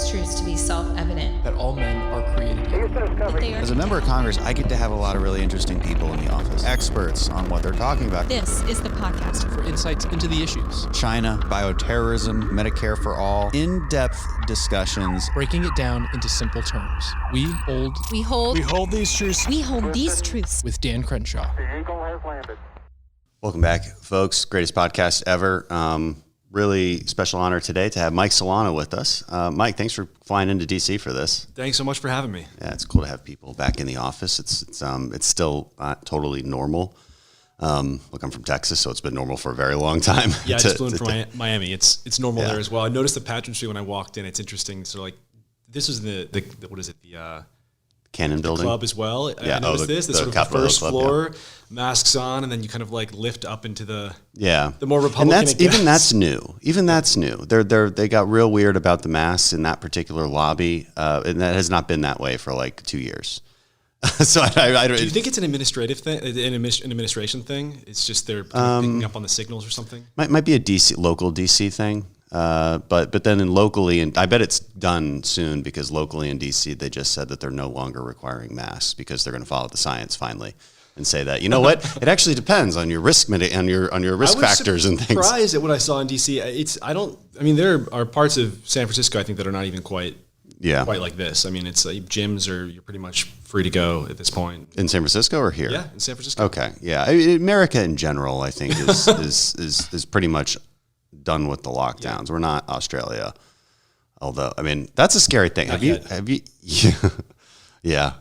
these truths to be self-evident. That all men are created equal. As a member of Congress, I get to have a lot of really interesting people in the office. Experts on what they're talking about. This is the podcast For insights into the issues. China, bioterrorism, Medicare for all. In-depth discussions. Breaking it down into simple terms. We hold these truths with Dan Crenshaw. The Eagle has landed. Welcome back, folks. Greatest podcast ever. Really special honor today to have Mike Solana with us. Mike, thanks for flying into DC for this. Thanks so much for having me. Yeah, it's cool to have people back in the office. It's still not totally normal. Look, I'm from Texas, so it's been normal for a very long time. Yeah, I just flew in from Miami. It's normal there as well. I noticed the pageantry when I walked in. It's interesting. So like, this was the what is it? The Cannon building club as well. Yeah. I noticed this sort of the first floor, masks on, and then you kind of like lift up into the more Republican. And that's new. Even that's new. They got real weird about the masks in that particular lobby, and that has not been that way for like 2 years. So I don't. Do you think it's an administrative thing, an administration thing? It's just they're picking up on the signals or something. Might be a local DC thing. But then locally, and I bet it's done soon because locally in DC, they just said that they're no longer requiring masks because they're going to follow the science finally and say that, you know what, it actually depends on your risk factors and things. I was surprised at what I saw in DC. There are parts of San Francisco, I think, that are not even quite like this. I mean, it's like gyms you're pretty much free to go at this point. In San Francisco or here? Yeah, in San Francisco. Okay. Yeah. America in general, I think is pretty much done with the lockdowns. Yeah. We're not Australia. Although, I mean, that's a scary thing. Have you? Yeah.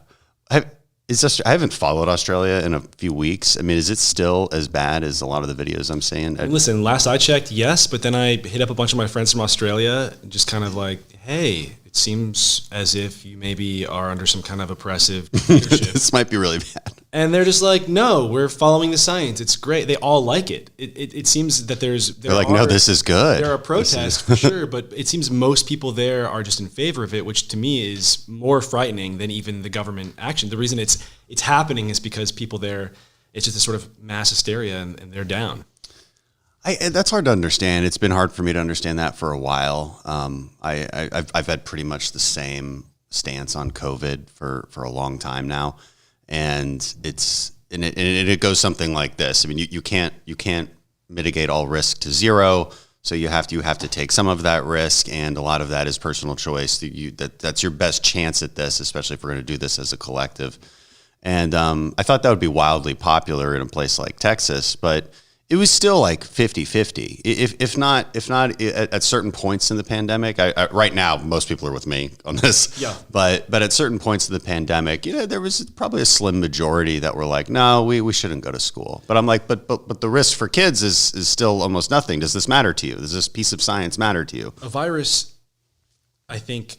I haven't followed Australia in a few weeks. I mean, is it still as bad as a lot of the videos I'm seeing? Listen, last I checked, yes, but then I hit up a bunch of my friends from Australia, just kind of like, hey, it seems as if you maybe are under some kind of oppressive dictatorship. This might be really bad. And they're just like, no, we're following the science. It's great. They all like it. It seems that they're like, no, this is good. There are protests for sure, but it seems most people there are just in favor of it, which to me is more frightening than even the government action. The reason it's happening is because people there, it's just a sort of mass hysteria and they're down. That's hard to understand. It's been hard for me to understand that for a while. I've had pretty much the same stance on COVID for a long time now. And it goes something like this. I mean, you can't mitigate all risk to zero, so you have to take some of that risk, and a lot of that is personal choice. That's your best chance at this, especially if we're going to do this as a collective. And I thought that would be wildly popular in a place like Texas, but it was still like 50-50. If not at certain points in the pandemic. Right now, most people are with me on this. Yeah. But at certain points in the pandemic, there was probably a slim majority that were like, no, we shouldn't go to school. But I'm like, but the risk for kids is still almost nothing. Does this matter to you? Does this piece of science matter to you? A virus, I think,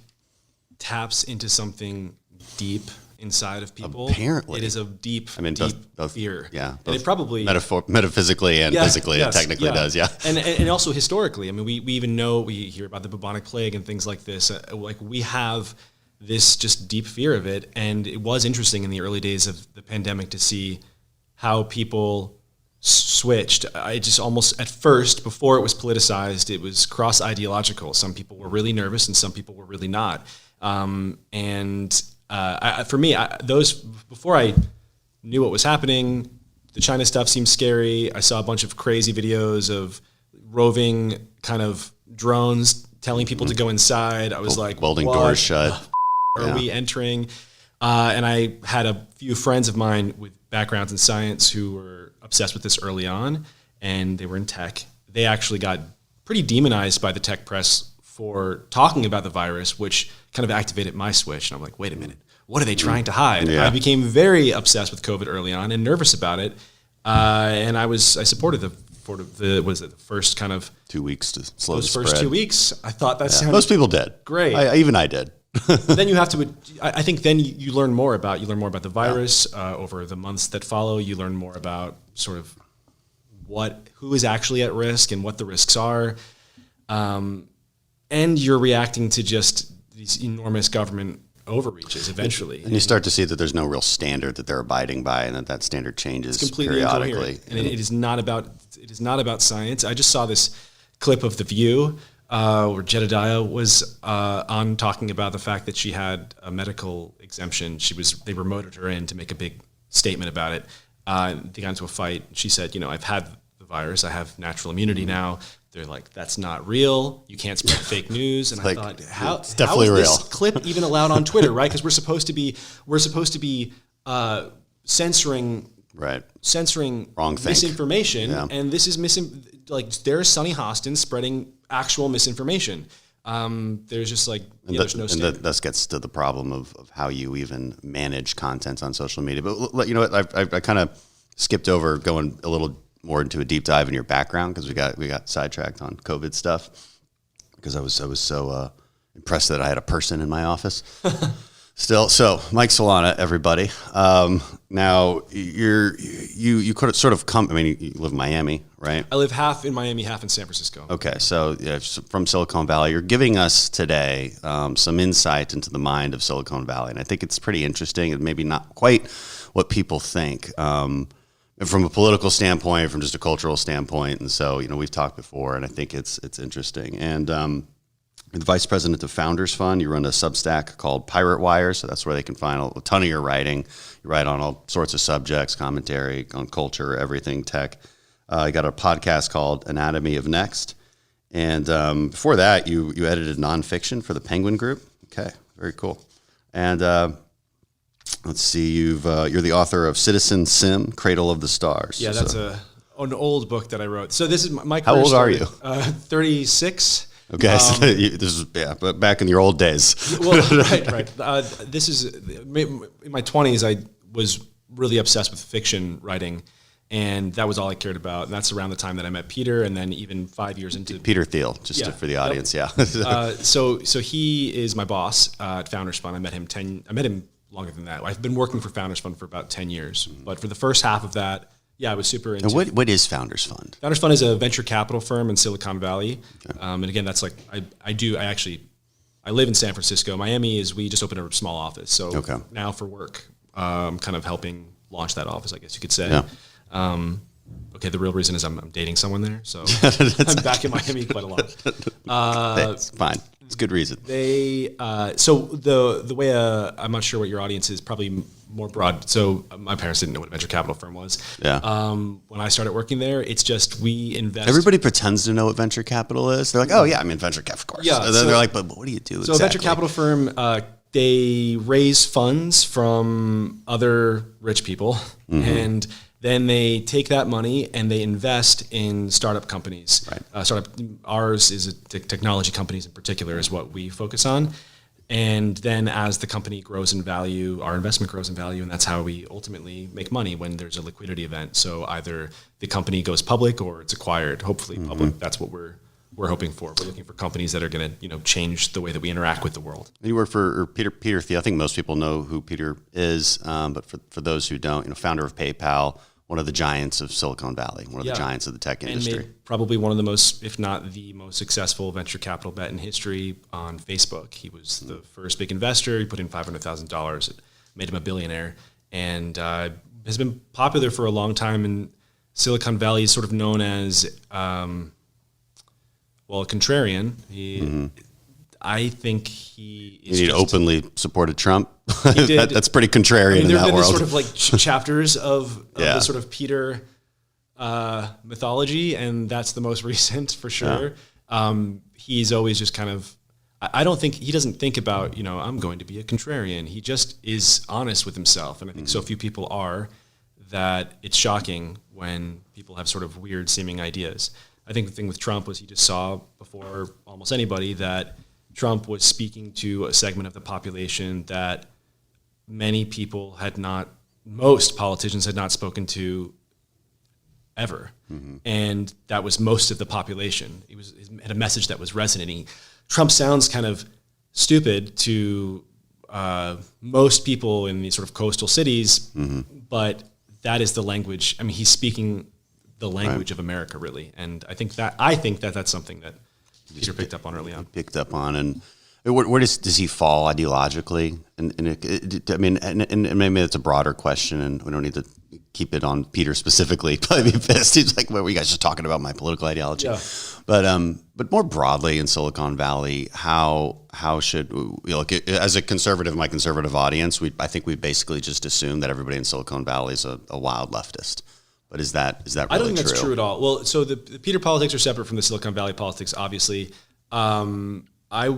taps into something deep inside of people. Apparently. It is a deep fear. Yeah. And it probably metaphysically and physically it technically does. Yeah. And also historically, I mean, we even know, we hear about the bubonic plague and things like this. Like we have this just deep fear of it. And it was interesting in the early days of the pandemic to see how people switched. I just almost at first, before it was politicized, it was cross ideological. Some people were really nervous and some people were really not. For me, before I knew what was happening, the China stuff seemed scary. I saw a bunch of crazy videos of roving kind of drones telling people to go inside. I was like, welding doors shut. Are we entering? And I had a few friends of mine with backgrounds in science who were obsessed with this early on, and they were in tech. They actually got pretty demonized by the tech press for talking about the virus, which kind of activated my switch. And I'm like, wait a minute, what are they trying to hide? Yeah. I became very obsessed with COVID early on and nervous about it. And I supported the first kind of 2 weeks to slow the spread. Those first 2 weeks, I thought that sounded most people did. Great. Even I did. Then you have to, I think then you learn more about the virus over the months that follow. You learn more about sort of who is actually at risk and what the risks are. And you're reacting to just these enormous government overreaches eventually. And you start to see that there's no real standard that they're abiding by, and that standard changes periodically. And it is not about science. I just saw this clip of The View where Jedediah was on talking about the fact that she had a medical exemption. They promoted her in to make a big statement about it. They got into a fight. She said, I've had the virus. I have natural immunity now. They're like, that's not real. You can't spread fake news. And I thought, how is this clip even allowed on Twitter, right? Because we're supposed to be censoring wrong misinformation, and this is there's Sonny Hostin spreading actual misinformation. There's just there's no standard. And that gets to the problem of how you even manage content on social media. But you know what, I kind of skipped over going a little more into a deep dive in your background because we got sidetracked on COVID stuff because I was so impressed that I had a person in my office. Still, so Mike Solana, everybody. Now you could sort of come. I mean, you live in Miami, right? I live half in Miami, half in San Francisco. Okay, so from Silicon Valley, you're giving us today some insight into the mind of Silicon Valley, and I think it's pretty interesting. And maybe not quite what people think from a political standpoint, from just a cultural standpoint. And so, we've talked before, and I think it's interesting. And you're the vice president of Founders Fund. You run a Substack called Pirate Wire, so that's where they can find a ton of your writing. You write on all sorts of subjects, commentary on culture, everything tech. You got a podcast called Anatomy of Next. And before that, you edited nonfiction for the Penguin Group. Okay, very cool. And let's see, you're the author of Citizen Sim, Cradle of the Stars. Yeah, that's an old book that I wrote. So this is my How old are you? 36. Okay, so this is but back in your old days. Well, right. This is in my 20s. I was really obsessed with fiction writing, and that was all I cared about. And that's around the time that I met Peter, and then even 5 years into Peter Thiel, for the audience, yep. So he is my boss at Founders Fund. I met him longer than that. I've been working for Founders Fund for about 10 years, but for the first half of that. Yeah, I was super into. And what is Founders Fund? Founders Fund is a venture capital firm in Silicon Valley. Okay. And again, that's I live in San Francisco. Miami we just opened a small office. So now for work, kind of helping launch that office, I guess you could say. Yeah. The real reason is I'm dating someone there. So I'm back in Miami quite a lot. That's fine. It's a good reason. So the way I'm not sure what your audience is, probably more broad. So my parents didn't know what a venture capital firm was. Yeah. When I started working there, it's just we invest. Everybody pretends to know what venture capital is. They're like, oh yeah, I'm in venture capital, of course. Yeah. And then they're like, but what do you do? So exactly? A venture capital firm, they raise funds from other rich people, and then they take that money and they invest in startup companies. Right. Ours is technology companies in particular is what we focus on. And then as the company grows in value, our investment grows in value, and that's how we ultimately make money when there's a liquidity event. So either the company goes public or it's acquired, hopefully public. That's what we're hoping for. We're looking for companies that are going to change the way that we interact with the world. You work for Peter Thiel. I think most people know who Peter is, but for those who don't, founder of PayPal, one of the giants of Silicon Valley, one of the giants of the tech industry. And made probably one of the most, if not the most successful venture capital bet in history on Facebook. He was the first big investor. He put in $500,000. It made him a billionaire, and has been popular for a long time. And Silicon Valley is sort of known as, a contrarian. I think he is. He openly supported Trump. That's pretty contrarian in that world. There have been sort of like chapters of the sort of Peter mythology, and that's the most recent for sure. Yeah. He's always just kind of. I don't think he doesn't think about I'm going to be a contrarian. He just is honest with himself, and I think so few people are that it's shocking when people have sort of weird seeming ideas. I think the thing with Trump was he just saw before almost anybody that Trump was speaking to a segment of the population that most politicians had not spoken to ever. And that was most of the population. He had a message that was resonating. Trump sounds kind of stupid to most people in these sort of coastal cities, but that is the language. I mean, he's speaking the language of America, really. And I think that's something that Peter picked up on early on. And where does he fall ideologically? And maybe it's a broader question, and we don't need to keep it on Peter specifically, probably be pissed. He's like, "What were you guys just talking about my political ideology?" Yeah. But more broadly in Silicon Valley, how should look as a conservative, my conservative audience? I think we basically just assume that everybody in Silicon Valley is a wild leftist. But is that really I don't think true? That's true at all. Well, so the Peter politics are separate from the Silicon Valley politics, obviously. I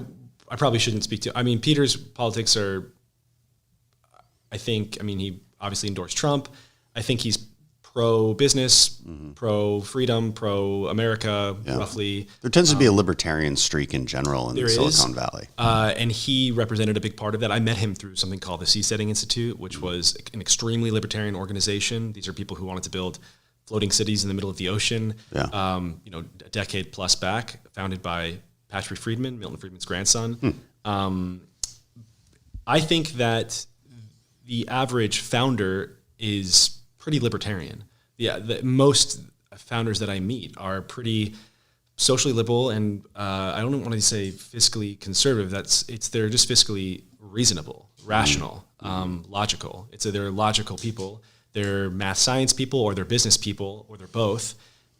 probably shouldn't speak to. I mean, Peter's politics are. He obviously endorsed Trump. I think he's pro-business, pro-freedom, pro-America, roughly. There tends to be a libertarian streak in general in Silicon Valley. And he represented a big part of that. I met him through something called the Seasteading Institute, which was an extremely libertarian organization. These are people who wanted to build floating cities in the middle of the ocean, a decade plus back, founded by Patrick Friedman, Milton Friedman's grandson. I think that the average founder is pretty libertarian. Most founders that I meet are pretty socially liberal, and I don't want to say fiscally conservative. They're just fiscally reasonable, rational, logical. They're logical people. They're math science people, or they're business people, or they're both.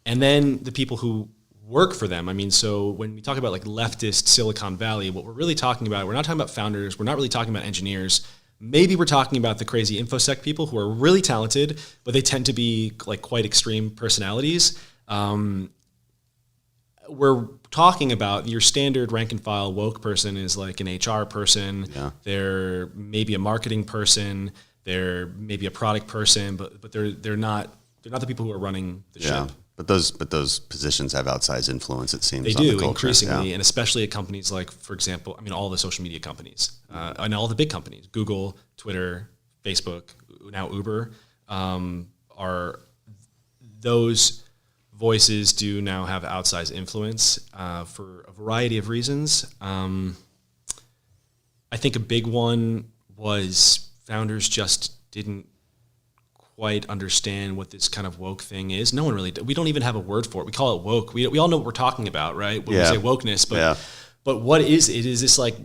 And then the people who work for them. I mean, so when we talk about like leftist Silicon Valley, what we're really talking about, we're not talking about founders. We're not really talking about engineers. Maybe we're talking about the crazy InfoSec people who are really talented, but they tend to be like quite extreme personalities. We're talking about your standard rank and file woke person is like an HR person. Yeah. They're maybe a marketing person. They're maybe a product person, but they're not the people who are running the ship. But those positions have outsized influence, it seems. They on do, the culture. increasingly, and especially at companies like, for example, all the social media companies and all the big companies, Google, Twitter, Facebook, now Uber, are those voices do now have outsized influence for a variety of reasons. I think a big one was founders just didn't quite understand what this kind of woke thing is. No one really. We don't even have a word for it. We call it woke. We all know what we're talking about, right? When we say wokeness, but what is it? Is this like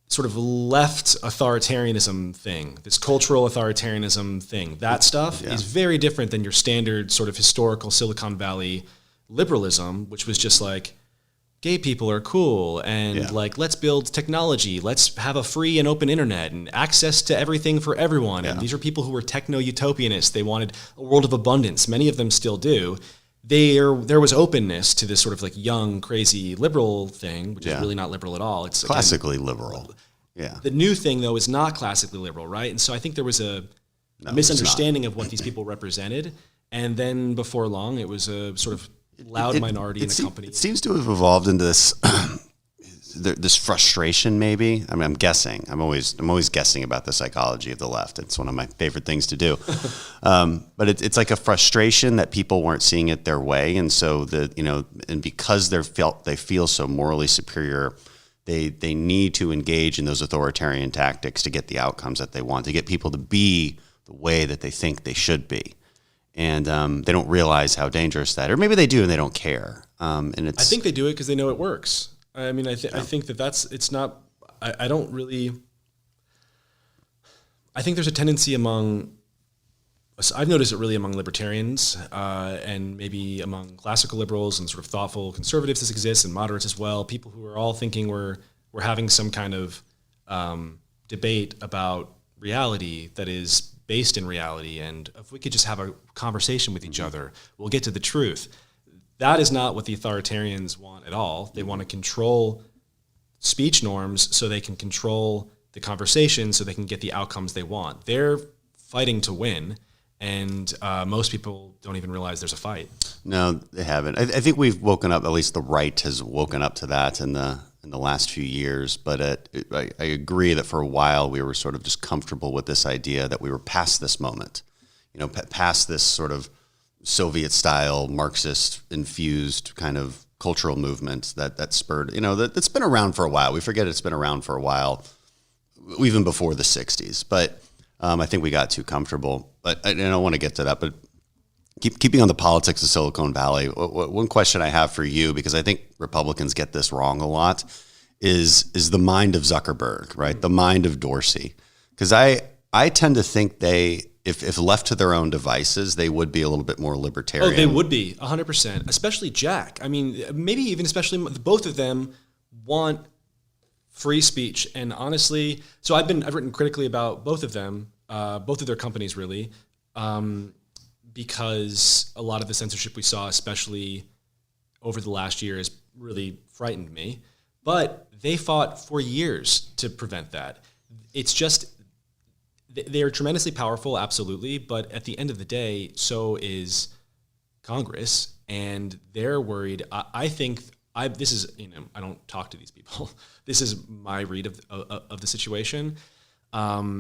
sort of left authoritarianism thing, this cultural authoritarianism thing? That stuff is very different than your standard sort of historical Silicon Valley liberalism, which was just like, gay people are cool, and like, let's build technology, let's have a free and open internet and access to everything for everyone. And these are people who were techno-utopianists. They wanted a world of abundance. Many of them still do. There was openness to this sort of like young, crazy liberal thing, which is really not liberal at all. It's classically liberal. Yeah. The new thing, though, is not classically liberal, right? And so I think there was a misunderstanding of what these people represented. And then before long, it was a sort of loud minority in the company. It seems to have evolved into this this frustration, maybe. I mean, I'm guessing. I'm always guessing about the psychology of the left. It's one of my favorite things to do. But it's like a frustration that people weren't seeing it their way, and so and because they feel so morally superior, they need to engage in those authoritarian tactics to get the outcomes that they want, to get people to be the way that they think they should be. And they don't realize how dangerous that, or maybe they do and they don't care. I think they do it because they know it works. I mean, I think it's not. I don't really. I think there's a tendency among. I've noticed it really among libertarians and maybe among classical liberals and sort of thoughtful conservatives. This exists, and moderates as well. People who are all thinking we're having some kind of debate about reality that is based in reality, and if we could just have a conversation with each other, we'll get to the truth. That is not what the authoritarians want at all. They want to control speech norms so they can control the conversation, so they can get the outcomes they want. They're fighting to win, and most people don't even realize there's a fight. No, they haven't. I think we've woken up, at least the right has woken up to that in the last few years, but I agree that for a while we were sort of just comfortable with this idea that we were past this moment, past this sort of Soviet-style, Marxist-infused kind of cultural movement that spurred, that's been around for a while. We forget it's been around for a while, even before the 60s, but I think we got too comfortable. But I don't want to get to that, but keeping on the politics of Silicon Valley, one question I have for you, because I think Republicans get this wrong a lot, is the mind of Zuckerberg, right? The mind of Dorsey. Because I tend to think they if left to their own devices, they would be a little bit more libertarian. Oh, they would be 100%, especially Jack. I mean, maybe even especially both of them want free speech. And honestly, so I've written critically about both of them, both of their companies really, because a lot of the censorship we saw, especially over the last year, has really frightened me. But they fought for years to prevent that. It's just, they're tremendously powerful, absolutely, but at the end of the day, so is Congress, and they're worried. I think this is, I don't talk to these people. This is my read of the situation. I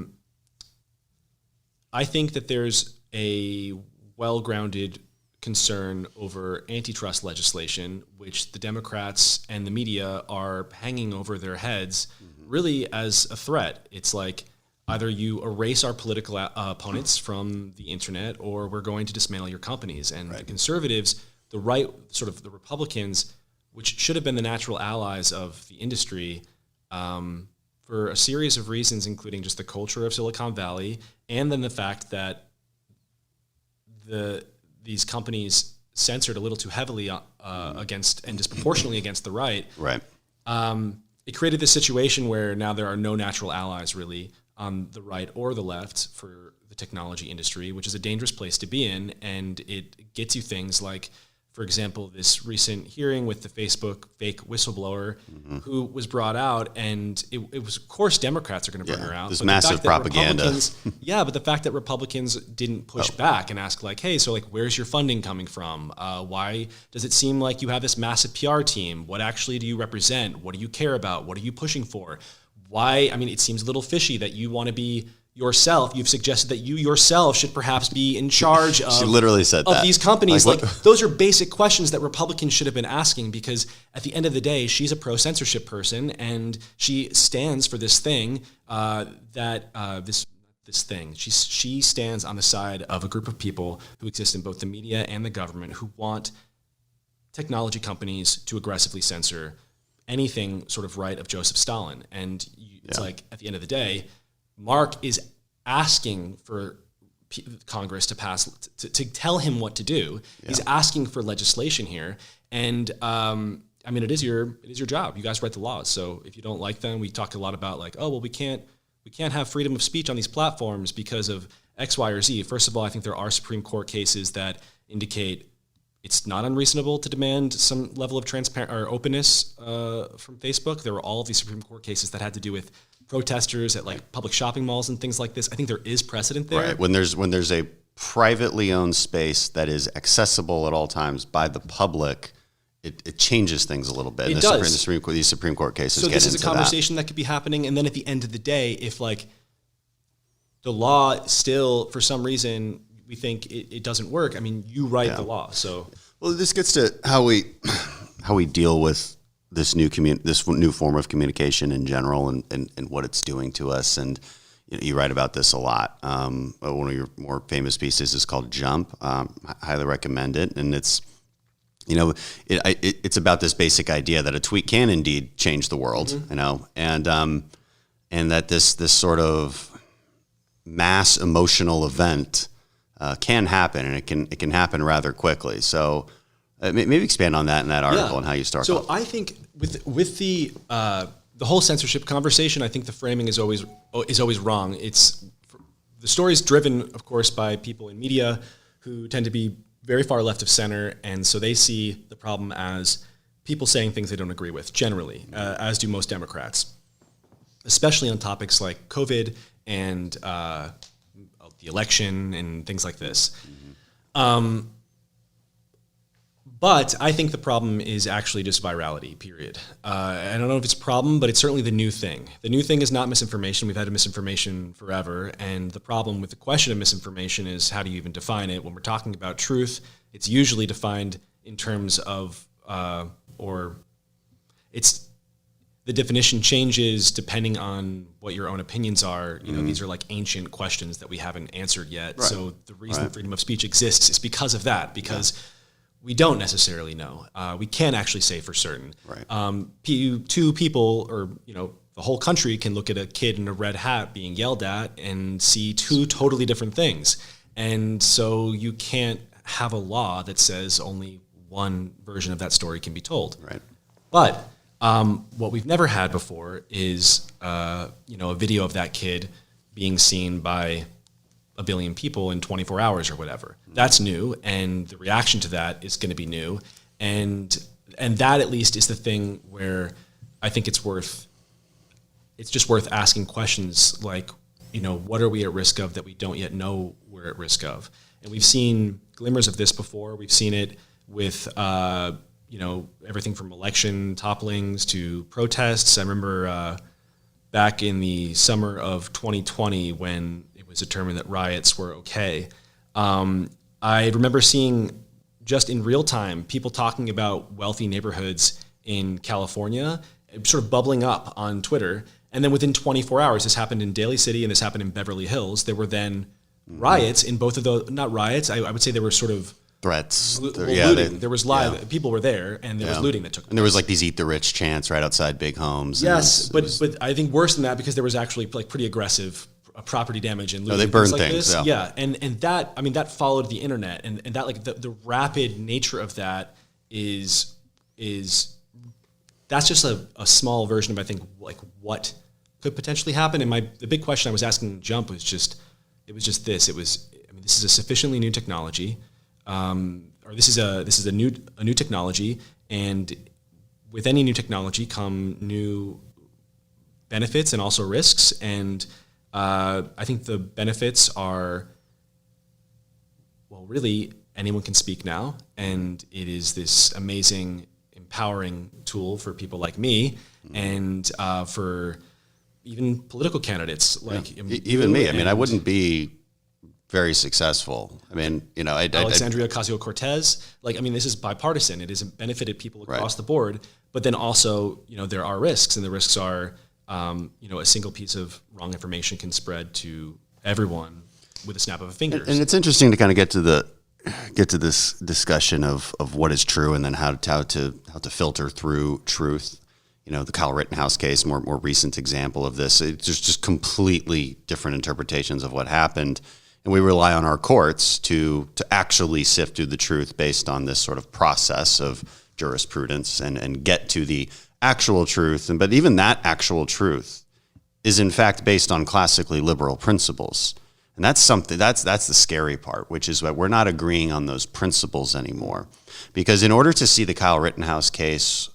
think that there's a well-grounded concern over antitrust legislation, which the Democrats and the media are hanging over their heads really as a threat. It's like, either you erase our political opponents from the internet, or we're going to dismantle your companies. And the conservatives, the right, sort of the Republicans, which should have been the natural allies of the industry, for a series of reasons, including just the culture of Silicon Valley, and then the fact that these companies censored a little too heavily against and disproportionately against the right. Right. It created this situation where now there are no natural allies really on the right or the left for the technology industry, which is a dangerous place to be in. And it gets you things like, for example, this recent hearing with the Facebook fake whistleblower who was brought out, and it was, of course, Democrats are going to bring her out. This massive propaganda. But the fact that Republicans didn't push back and ask like, hey, so like, where's your funding coming from? Why does it seem like you have this massive PR team? What actually do you represent? What do you care about? What are you pushing for? Why? I mean, it seems a little fishy that you want to be yourself. You've suggested that you yourself should perhaps be in charge of, she literally said of that. These companies. Like, those are basic questions that Republicans should have been asking, because at the end of the day, she's a pro-censorship person, and she stands for this thing this thing. She stands on the side of a group of people who exist in both the media and the government who want technology companies to aggressively censor anything sort of right of Joseph Stalin. And it's like, at the end of the day, Mark is asking for Congress to pass, to tell him what to do. Yeah. He's asking for legislation here. And I mean, it is your job. You guys write the laws. So if you don't like them, we talk a lot about like, oh, well, we can't have freedom of speech on these platforms because of X, Y, or Z. First of all, I think there are Supreme Court cases that indicate it's not unreasonable to demand some level of transparent or openness from Facebook. There were all of these Supreme Court cases that had to do with protesters at like public shopping malls and things like this. I think there is precedent there. Right. When there's a privately owned space that is accessible at all times by the public, it changes things a little bit. It does. These Supreme Court cases. So this is a conversation that could be happening, and then at the end of the day, if like the law still, for some reason, we think it doesn't work. I mean, you write the law. So, well, this gets to how we deal with this new form of communication in general, and what it's doing to us. And you write about this a lot. One of your more famous pieces is called "Jump." I highly recommend it, and it's it's about this basic idea that a tweet can indeed change the world. Mm-hmm. And that this sort of mass emotional event can happen, and it can happen rather quickly. So maybe expand on that in that article and how you start. So I think with the whole censorship conversation, I think the framing is always wrong. The story is driven, of course, by people in media who tend to be very far left of center, and so they see the problem as people saying things they don't agree with, generally, as do most Democrats, especially on topics like COVID and the election and things like this. Mm-hmm. But I think the problem is actually just virality, period. I don't know if it's a problem, but it's certainly the new thing. The new thing is not misinformation. We've had misinformation forever. And the problem with the question of misinformation is, how do you even define it? When we're talking about truth, it's usually defined in terms of, the definition changes depending on what your own opinions are. These are like ancient questions that we haven't answered yet. Right. So the reason freedom of speech exists is because of that, because we don't necessarily know. We can't actually say for certain. Right. Two people, or the whole country can look at a kid in a red hat being yelled at and see two totally different things. And so you can't have a law that says only one version of that story can be told. Right. But what we've never had before is, a video of that kid being seen by a billion people in 24 hours or whatever. That's new, and the reaction to that is going to be new. And that at least is the thing where I think it's just worth asking questions like, what are we at risk of that we don't yet know we're at risk of? And we've seen glimmers of this before. We've seen it with, everything from election topplings to protests. I remember back in the summer of 2020 when it was determined that riots were okay. I remember seeing just in real time people talking about wealthy neighborhoods in California sort of bubbling up on Twitter. And then within 24 hours, this happened in Daly City and this happened in Beverly Hills. There were then riots in both of those, not riots, I would say there were sort of threats. Looting. There was people were there, and there was looting that took place. And there was like these "Eat the Rich" chants right outside big homes. Yes, but I think worse than that because there was actually like pretty aggressive property damage and looting. No, they burned like things. This. Yeah, and that that followed the internet, and that like the rapid nature of that is that's just a small version of I think like what could potentially happen. And the big question I was asking in Jump was this. This is a sufficiently new technology. Or this is a new technology, and with any new technology come new benefits and also risks. And I think the benefits are, well, really anyone can speak now, and it is this amazing, empowering tool for people like me, and for even political candidates like even me. I mean, I wouldn't be very successful. I mean, Alexandria Ocasio-Cortez. This is bipartisan. It has benefited people across the board. But then also, there are risks, and the risks are, a single piece of wrong information can spread to everyone with a snap of a finger. And it's interesting to kind of get to this discussion of what is true, and then how to filter through truth. The Kyle Rittenhouse case, more recent example of this. It's just completely different interpretations of what happened. And we rely on our courts to actually sift through the truth based on this sort of process of jurisprudence and get to the actual truth. But even that actual truth is in fact based on classically liberal principles. And that's the scary part, which is that we're not agreeing on those principles anymore. Because in order to see the Kyle Rittenhouse case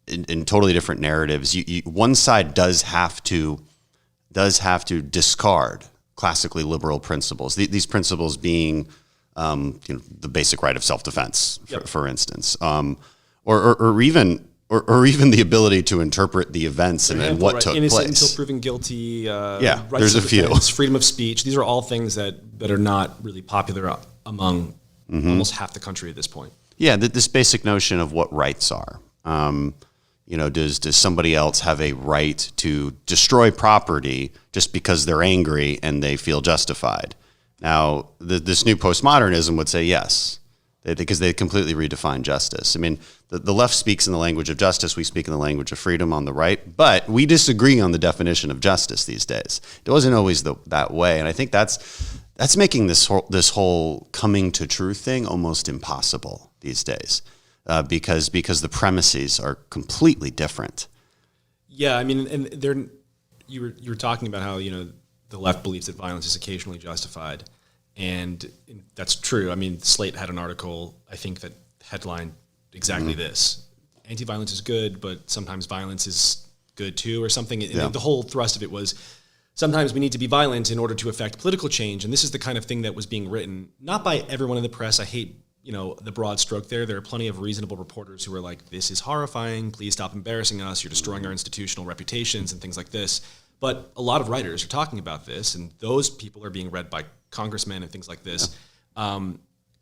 in totally different narratives, one side does have to discard classically liberal principles. These principles being, the basic right of self-defense, for instance, or even the ability to interpret the events and what took innocent place until proven guilty. There's a few. Freedom of speech. These are all things that are not really popular among almost half the country at this point. Yeah, this basic notion of what rights are. Does somebody else have a right to destroy property just because they're angry and they feel justified? Now, this new postmodernism would say yes, because they completely redefine justice. I mean, the left speaks in the language of justice. We speak in the language of freedom on the right, but we disagree on the definition of justice these days. It wasn't always that way, and I think that's making this whole coming to truth thing almost impossible these days. Because the premises are completely different. Yeah, I mean, and you were talking about how the left believes that violence is occasionally justified, and that's true. I mean, Slate had an article I think that headlined exactly this: anti-violence is good, but sometimes violence is good too, or something. Yeah. The whole thrust of it was sometimes we need to be violent in order to affect political change, and this is the kind of thing that was being written not by everyone in the press. I hate the broad stroke there. There are plenty of reasonable reporters who are like, this is horrifying, please stop embarrassing us, you're destroying our institutional reputations and things like this. But a lot of writers are talking about this, and those people are being read by congressmen and things like this. Yeah.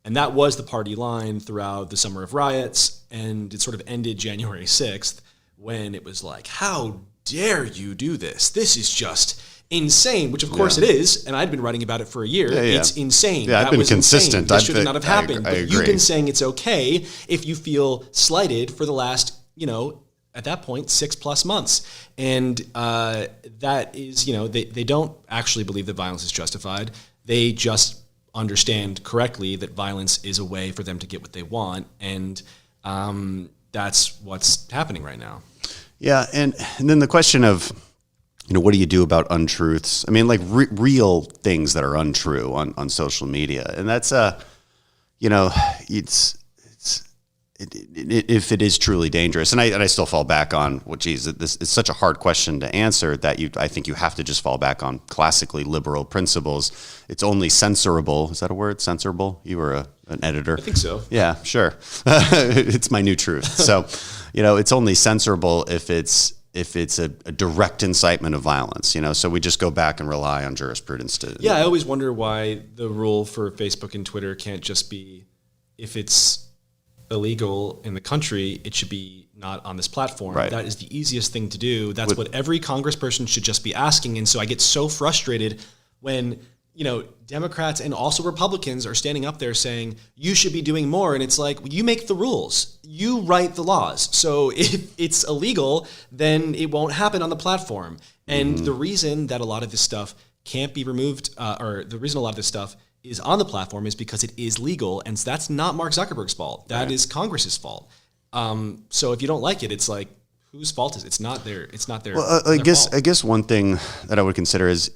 And that was the party line throughout the summer of riots, and it sort of ended January 6th when it was like, how dare you do this? This is just insane, which of course it is, and I'd been writing about it for a year. Yeah. It's insane. Yeah, I've been consistent. This should not have happened. I but agree. You've been saying it's okay if you feel slighted for the last, at that point 6+ months. And that is, they don't actually believe that violence is justified. They just understand correctly that violence is a way for them to get what they want. And that's what's happening right now. Yeah. And then the question of, what do you do about untruths? I mean, like real things that are untrue on social media. And that's, if it is truly dangerous, and I still fall back on, this is such a hard question to answer that I think you have to just fall back on classically liberal principles. It's only censorable. Is that a word? Censorable? You were an editor. I think so. Yeah, sure. It's my new truth. So, it's only censorable if it's a direct incitement of violence, so we just go back and rely on jurisprudence to. Yeah, I always wonder why the rule for Facebook and Twitter can't just be, if it's illegal in the country, it should be not on this platform. Right. That is the easiest thing to do. That's what every congressperson should just be asking. And so I get so frustrated when, Democrats and also Republicans are standing up there saying, you should be doing more. And it's like, you make the rules, you write the laws. So if it's illegal, then it won't happen on the platform. And the reason that a lot of this stuff can't be removed, or the reason a lot of this stuff is on the platform is because it is legal, and that's not Mark Zuckerberg's fault. That is Congress's fault. So if you don't like it, it's like, whose fault is it? It's not their. It's not their. Well, I guess one thing that I would consider is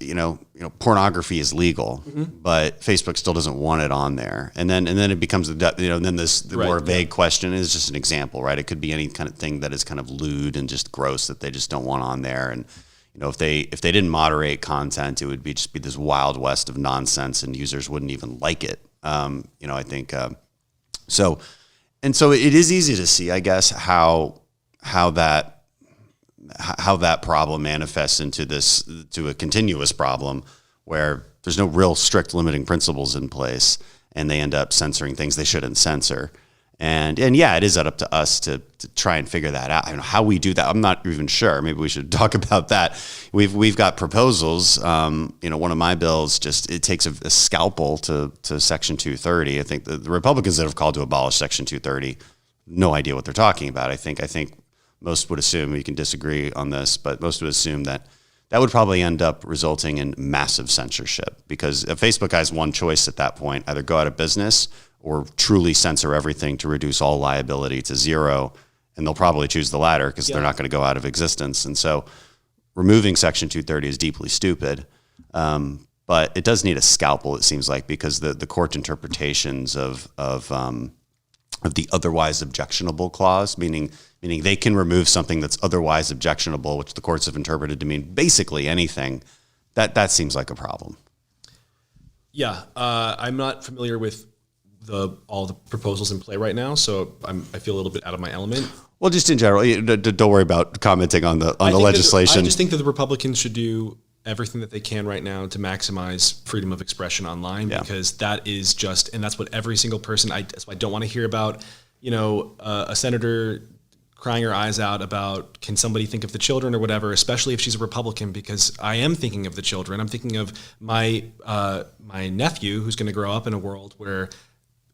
pornography is legal, but Facebook still doesn't want it on there, and then it becomes then the more vague question is just an example, right? It could be any kind of thing that is kind of lewd and just gross that they just don't want on there, and. If they didn't moderate content, it would just be this wild west of nonsense, and users wouldn't even like it. I think so. And so it is easy to see, I guess, how that problem manifests to a continuous problem where there's no real strict limiting principles in place, and they end up censoring things they shouldn't censor. And yeah, it is up to us to try and figure that out. How we do that, I'm not even sure. Maybe we should talk about that. We've got proposals. One of my bills it takes a scalpel to Section 230. I think the Republicans that have called to abolish Section 230, no idea what they're talking about. I think most would assume, you can disagree on this, but most would assume that would probably end up resulting in massive censorship, because if Facebook has one choice at that point, either go out of business or truly censor everything to reduce all liability to zero. And they'll probably choose the latter because they're not going to go out of existence. And so removing Section 230 is deeply stupid. But it does need a scalpel, it seems like, because the court interpretations of the otherwise objectionable clause, meaning they can remove something that's otherwise objectionable, which the courts have interpreted to mean basically anything, that seems like a problem. Yeah, I'm not familiar with all the proposals in play right now, so I feel a little bit out of my element. Well, just in general, don't worry about commenting on the legislation. I just think that the Republicans should do everything that they can right now to maximize freedom of expression online, because that is and that's what every single person. That's why I don't want to hear about, a senator crying her eyes out about, can somebody think of the children or whatever, especially if she's a Republican, because I am thinking of the children. I'm thinking of my nephew who's going to grow up in a world where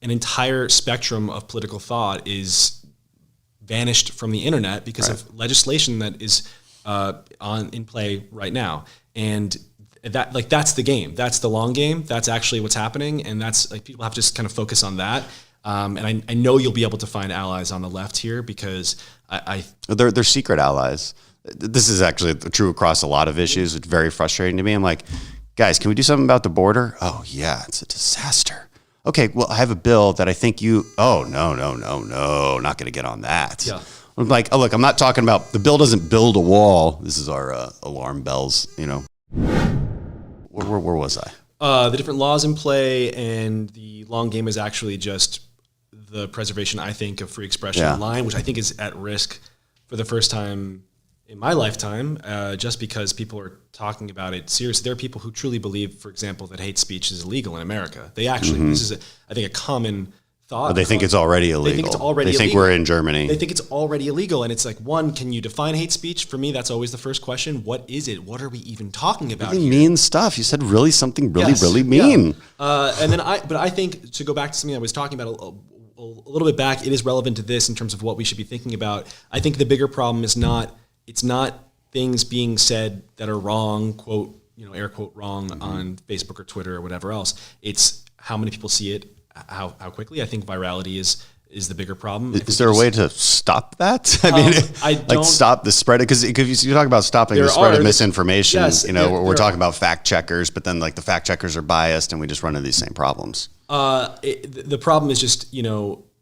an entire spectrum of political thought is vanished from the internet because of legislation that is in play right now. And that's the game. That's the long game. That's actually what's happening. And that's people have to just kind of focus on that. And I know you'll be able to find allies on the left here, because they're secret allies. This is actually true across a lot of issues. It's very frustrating to me. I'm like, guys, can we do something about the border? Oh yeah, it's a disaster. Okay, well, I have a bill that I think no, not going to get on that. Yeah. I'm like, look, I'm not talking about, the bill doesn't build a wall. This is our alarm bells, Where was I? The different laws in play, and the long game is actually just the preservation, I think, of free expression online, which I think is at risk for the first time in my lifetime, just because people are talking about it seriously. There are people who truly believe, for example, that hate speech is illegal in America. They actually, this is, I think, a common thought. But they think it's already illegal. They think it's already illegal. They think we're in Germany. They think it's already illegal. And it's like, one, can you define hate speech? For me, that's always the first question. What is it? What are we even talking about really here? Mean stuff. You said really something really mean. And then I think, to go back to something I was talking about a little bit back, it is relevant to this in terms of what we should be thinking about. I think the bigger problem is it's not things being said that are wrong, quote, air quote wrong on Facebook or Twitter or whatever else. It's how many people see it, how quickly. I think virality is the bigger problem. Is there a way to stop that? I mean, stop the spread? Because you talk about stopping the spread of misinformation. Yes, we're talking about fact checkers, but then like the fact checkers are biased, and we just run into these same problems. The problem is just,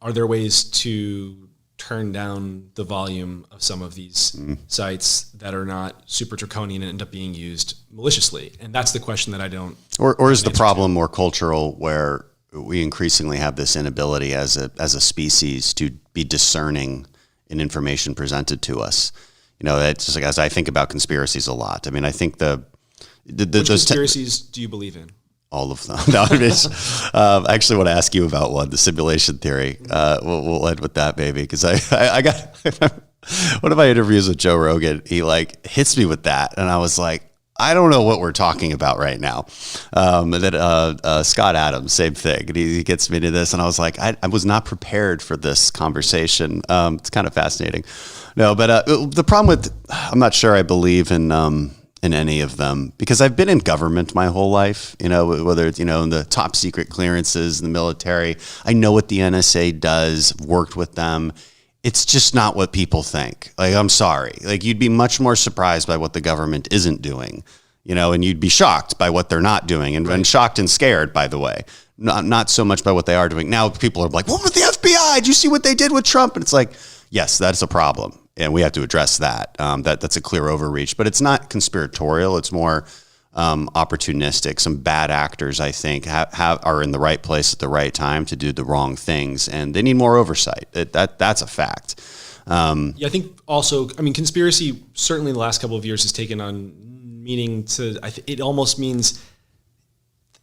are there ways to turn down the volume of some of these sites that are not super draconian and end up being used maliciously? And that's the question that I don't. Or is the problem more cultural, where we increasingly have this inability as a species to be discerning in information presented to us? It's just like, as I think about conspiracies a lot. I mean, I think which conspiracies do you believe in? All of them. No, I actually want to ask you about one, the simulation theory. We'll end with that, maybe, because I got one of my interviews with Joe Rogan. He hits me with that, and I was like, I don't know what we're talking about right now. And then Scott Adams, same thing. And he gets me to this, and I was like, I was not prepared for this conversation. It's kind of fascinating. No, but the problem with, I'm not sure I believe in any of them, because I've been in government my whole life, whether it's, in the top secret clearances, the military. I know what the NSA does, worked with them. It's just not what people think. I'm sorry. You'd be much more surprised by what the government isn't doing, and you'd be shocked by what they're not doing, and shocked and scared, by the way, not so much by what they are doing. Now people are like, what with the FBI? Did you see what they did with Trump? And it's like, yes, that's a problem, and we have to address that. That's a clear overreach, but it's not conspiratorial. It's more opportunistic. Some bad actors, I think, are in the right place at the right time to do the wrong things, and they need more oversight. That's a fact. I think also, conspiracy certainly in the last couple of years has taken on meaning to. It almost means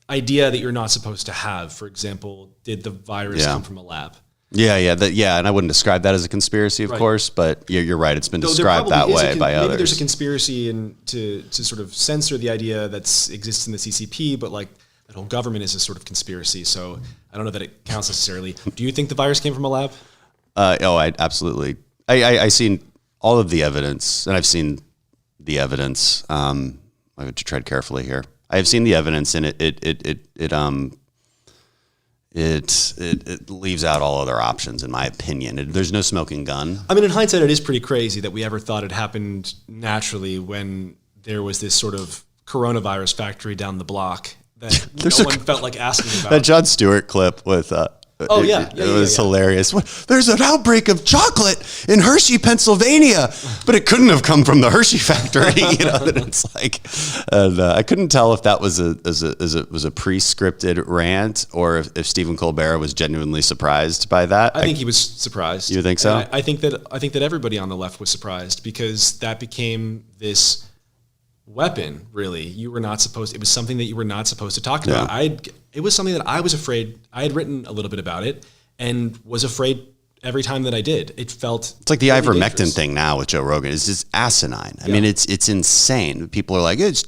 idea that you're not supposed to have. For example, did the virus come from a lab? Yeah, and I wouldn't describe that as a conspiracy, of course, but you're right. It's been described that way by others. Maybe there's a conspiracy to sort of censor the idea that exists in the CCP, but that whole government is a sort of conspiracy. So I don't know that it counts necessarily. Do you think the virus came from a lab? I absolutely. I've seen all of the evidence, and I've seen the evidence. I have to tread carefully here. I have seen the evidence, and it leaves out all other options, in my opinion. There's no smoking gun. In hindsight, it is pretty crazy that we ever thought it happened naturally when there was this sort of coronavirus factory down the block that no one felt like asking about. That Jon Stewart clip with... it was hilarious. There's an outbreak of chocolate in Hershey, Pennsylvania, but it couldn't have come from the Hershey factory. And it's like, and I couldn't tell if that was a pre-scripted rant, or if Stephen Colbert was genuinely surprised by that. I think he was surprised. You think so? And I think that everybody on the left was surprised, because that became this weapon. Really, it was something that you were not supposed to talk about. It was something that I was afraid. I had written a little bit about it and was afraid every time that I did. It's like the really ivermectin dangerous thing now with Joe Rogan. It's just asinine. I mean, it's insane. People are like, because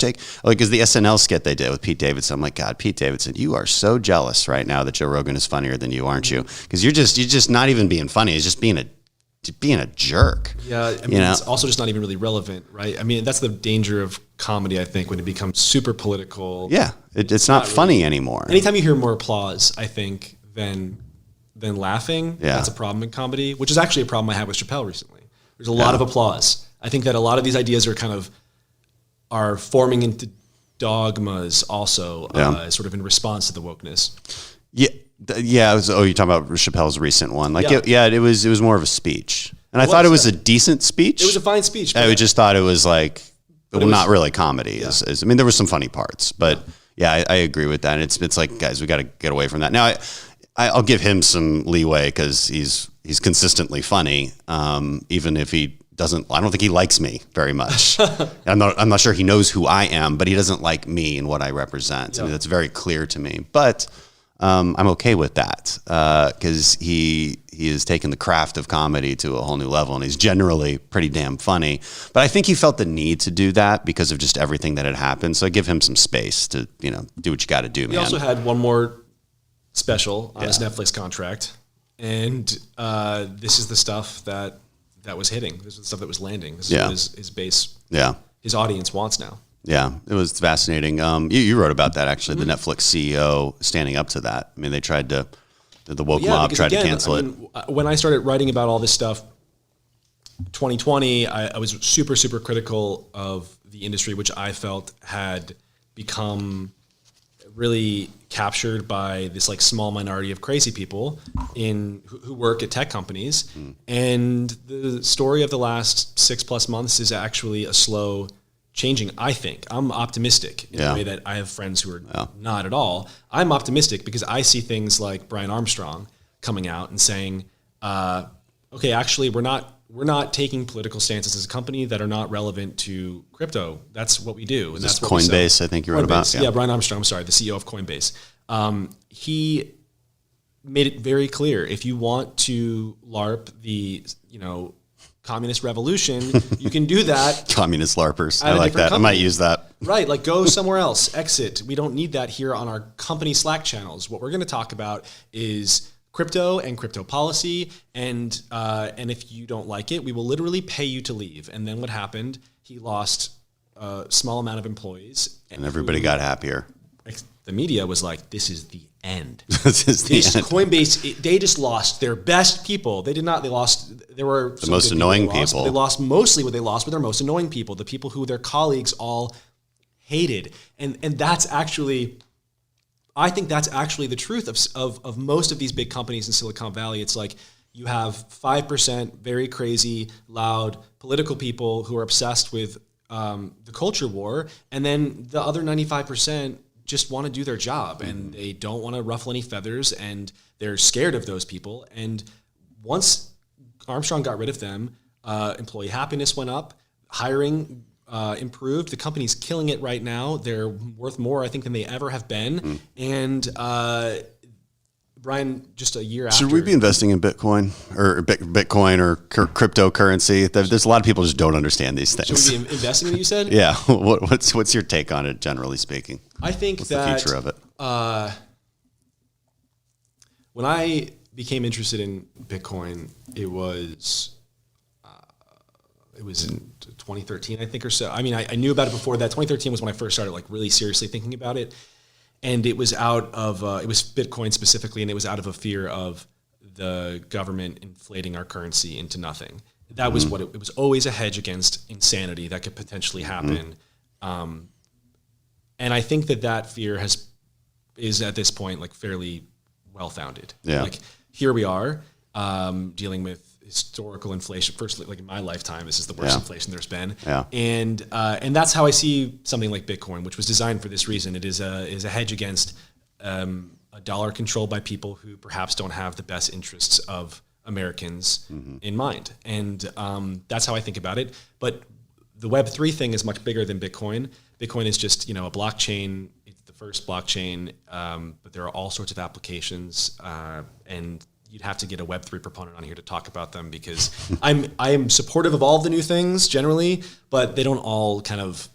the SNL skit they did with Pete Davidson. I'm like, God, Pete Davidson, you are so jealous right now that Joe Rogan is funnier than you, aren't you? Because you're just not even being funny. It's just being a jerk. Yeah, it's also just not even really relevant, right? That's the danger of comedy, I think, when it becomes super political. Yeah, it's not funny really anymore. Anytime you hear more applause, I think, than laughing, that's a problem in comedy, which is actually a problem I had with Chappelle recently. There's a lot of applause. I think that a lot of these ideas are forming into dogmas also, sort of in response to the wokeness. Yeah. Yeah, you're talking about Chappelle's recent one. It was more of a speech, and I thought it was a decent speech. It was a fine speech. I just thought it was not really comedy. Yeah. There were some funny parts, but I agree with that. And it's like, guys, we got to get away from that. Now, I'll give him some leeway because he's consistently funny, even if he doesn't. I don't think he likes me very much. I'm not sure he knows who I am, but he doesn't like me and what I represent. That's very clear to me. But I'm okay with that because he has taken the craft of comedy to a whole new level, and he's generally pretty damn funny. But I think he felt the need to do that because of just everything that had happened. So I give him some space to do what you got to do, man. He also had one more special on his Netflix contract. and this is the stuff that was hitting. This is the stuff that was landing. This is what his base, his audience wants now. Yeah, it was fascinating. You wrote about that, actually, the Netflix CEO standing up to that. I mean, they tried to, the woke mob tried to cancel it. When I started writing about all this stuff, 2020, I was super, super critical of the industry, which I felt had become really captured by this like small minority of crazy people who work at tech companies. And the story of the last 6+ months is actually a slow changing. I think I'm optimistic in a way that I have friends who are not at all. I'm optimistic because I see things like Brian Armstrong coming out and saying, okay, actually we're not taking political stances as a company that are not relevant to crypto. That's what we do. And that's what Coinbase, I think you wrote about. Yeah, Brian Armstrong, I'm sorry, the CEO of Coinbase. He made it very clear, if you want to LARP the, communist revolution, you can do that. Communist LARPers. I like that. Company. I might use that. Right. Like go somewhere else, exit. We don't need that here on our company Slack channels. What we're going to talk about is crypto and crypto policy. And if you don't like it, we will literally pay you to leave. And then what happened? He lost a small amount of employees. And everybody got happier. The media was like, this is the end. This is the end. Coinbase, they just lost their best people. They did not. They lost. There were the most annoying people. They lost mostly what they lost were their most annoying people, the people who their colleagues all hated. And that's actually, I think that's actually the truth of most of these big companies in Silicon Valley. It's like you have 5% very crazy, loud political people who are obsessed with the culture war, and then the other 95% just want to do their job and they don't want to ruffle any feathers and they're scared of those people. And once Armstrong got rid of them, employee happiness went up, hiring improved. The company's killing it right now. They're worth more, I think, than they ever have been. And Brian, just a year after. Should we be investing in Bitcoin or cryptocurrency? There's a lot of people who just don't understand these things. Should we be investing in it, you said? Yeah. What's your take on it, generally speaking? I think what's that the future of it? When I became interested in Bitcoin, it was in 2013, I think, or so. I mean, I knew about it before that. 2013 was when I first started like really seriously thinking about it. And it was out of, it was Bitcoin specifically, and it was out of a fear of the government inflating our currency into nothing. That was what it was always a hedge against insanity that could potentially happen. And I think that fear is at this point like fairly well-founded. Yeah. Like here we are dealing with historical inflation. First, like in my lifetime, this is the worst inflation there's been. Yeah. And that's how I see something like Bitcoin, which was designed for this reason. It is a hedge against a dollar controlled by people who perhaps don't have the best interests of Americans in mind. And that's how I think about it. But the Web3 thing is much bigger than Bitcoin. Bitcoin is just, a blockchain. It's the first blockchain, but there are all sorts of applications, and you'd have to get a Web3 proponent on here to talk about them because I am supportive of all of the new things generally, but they don't all kind of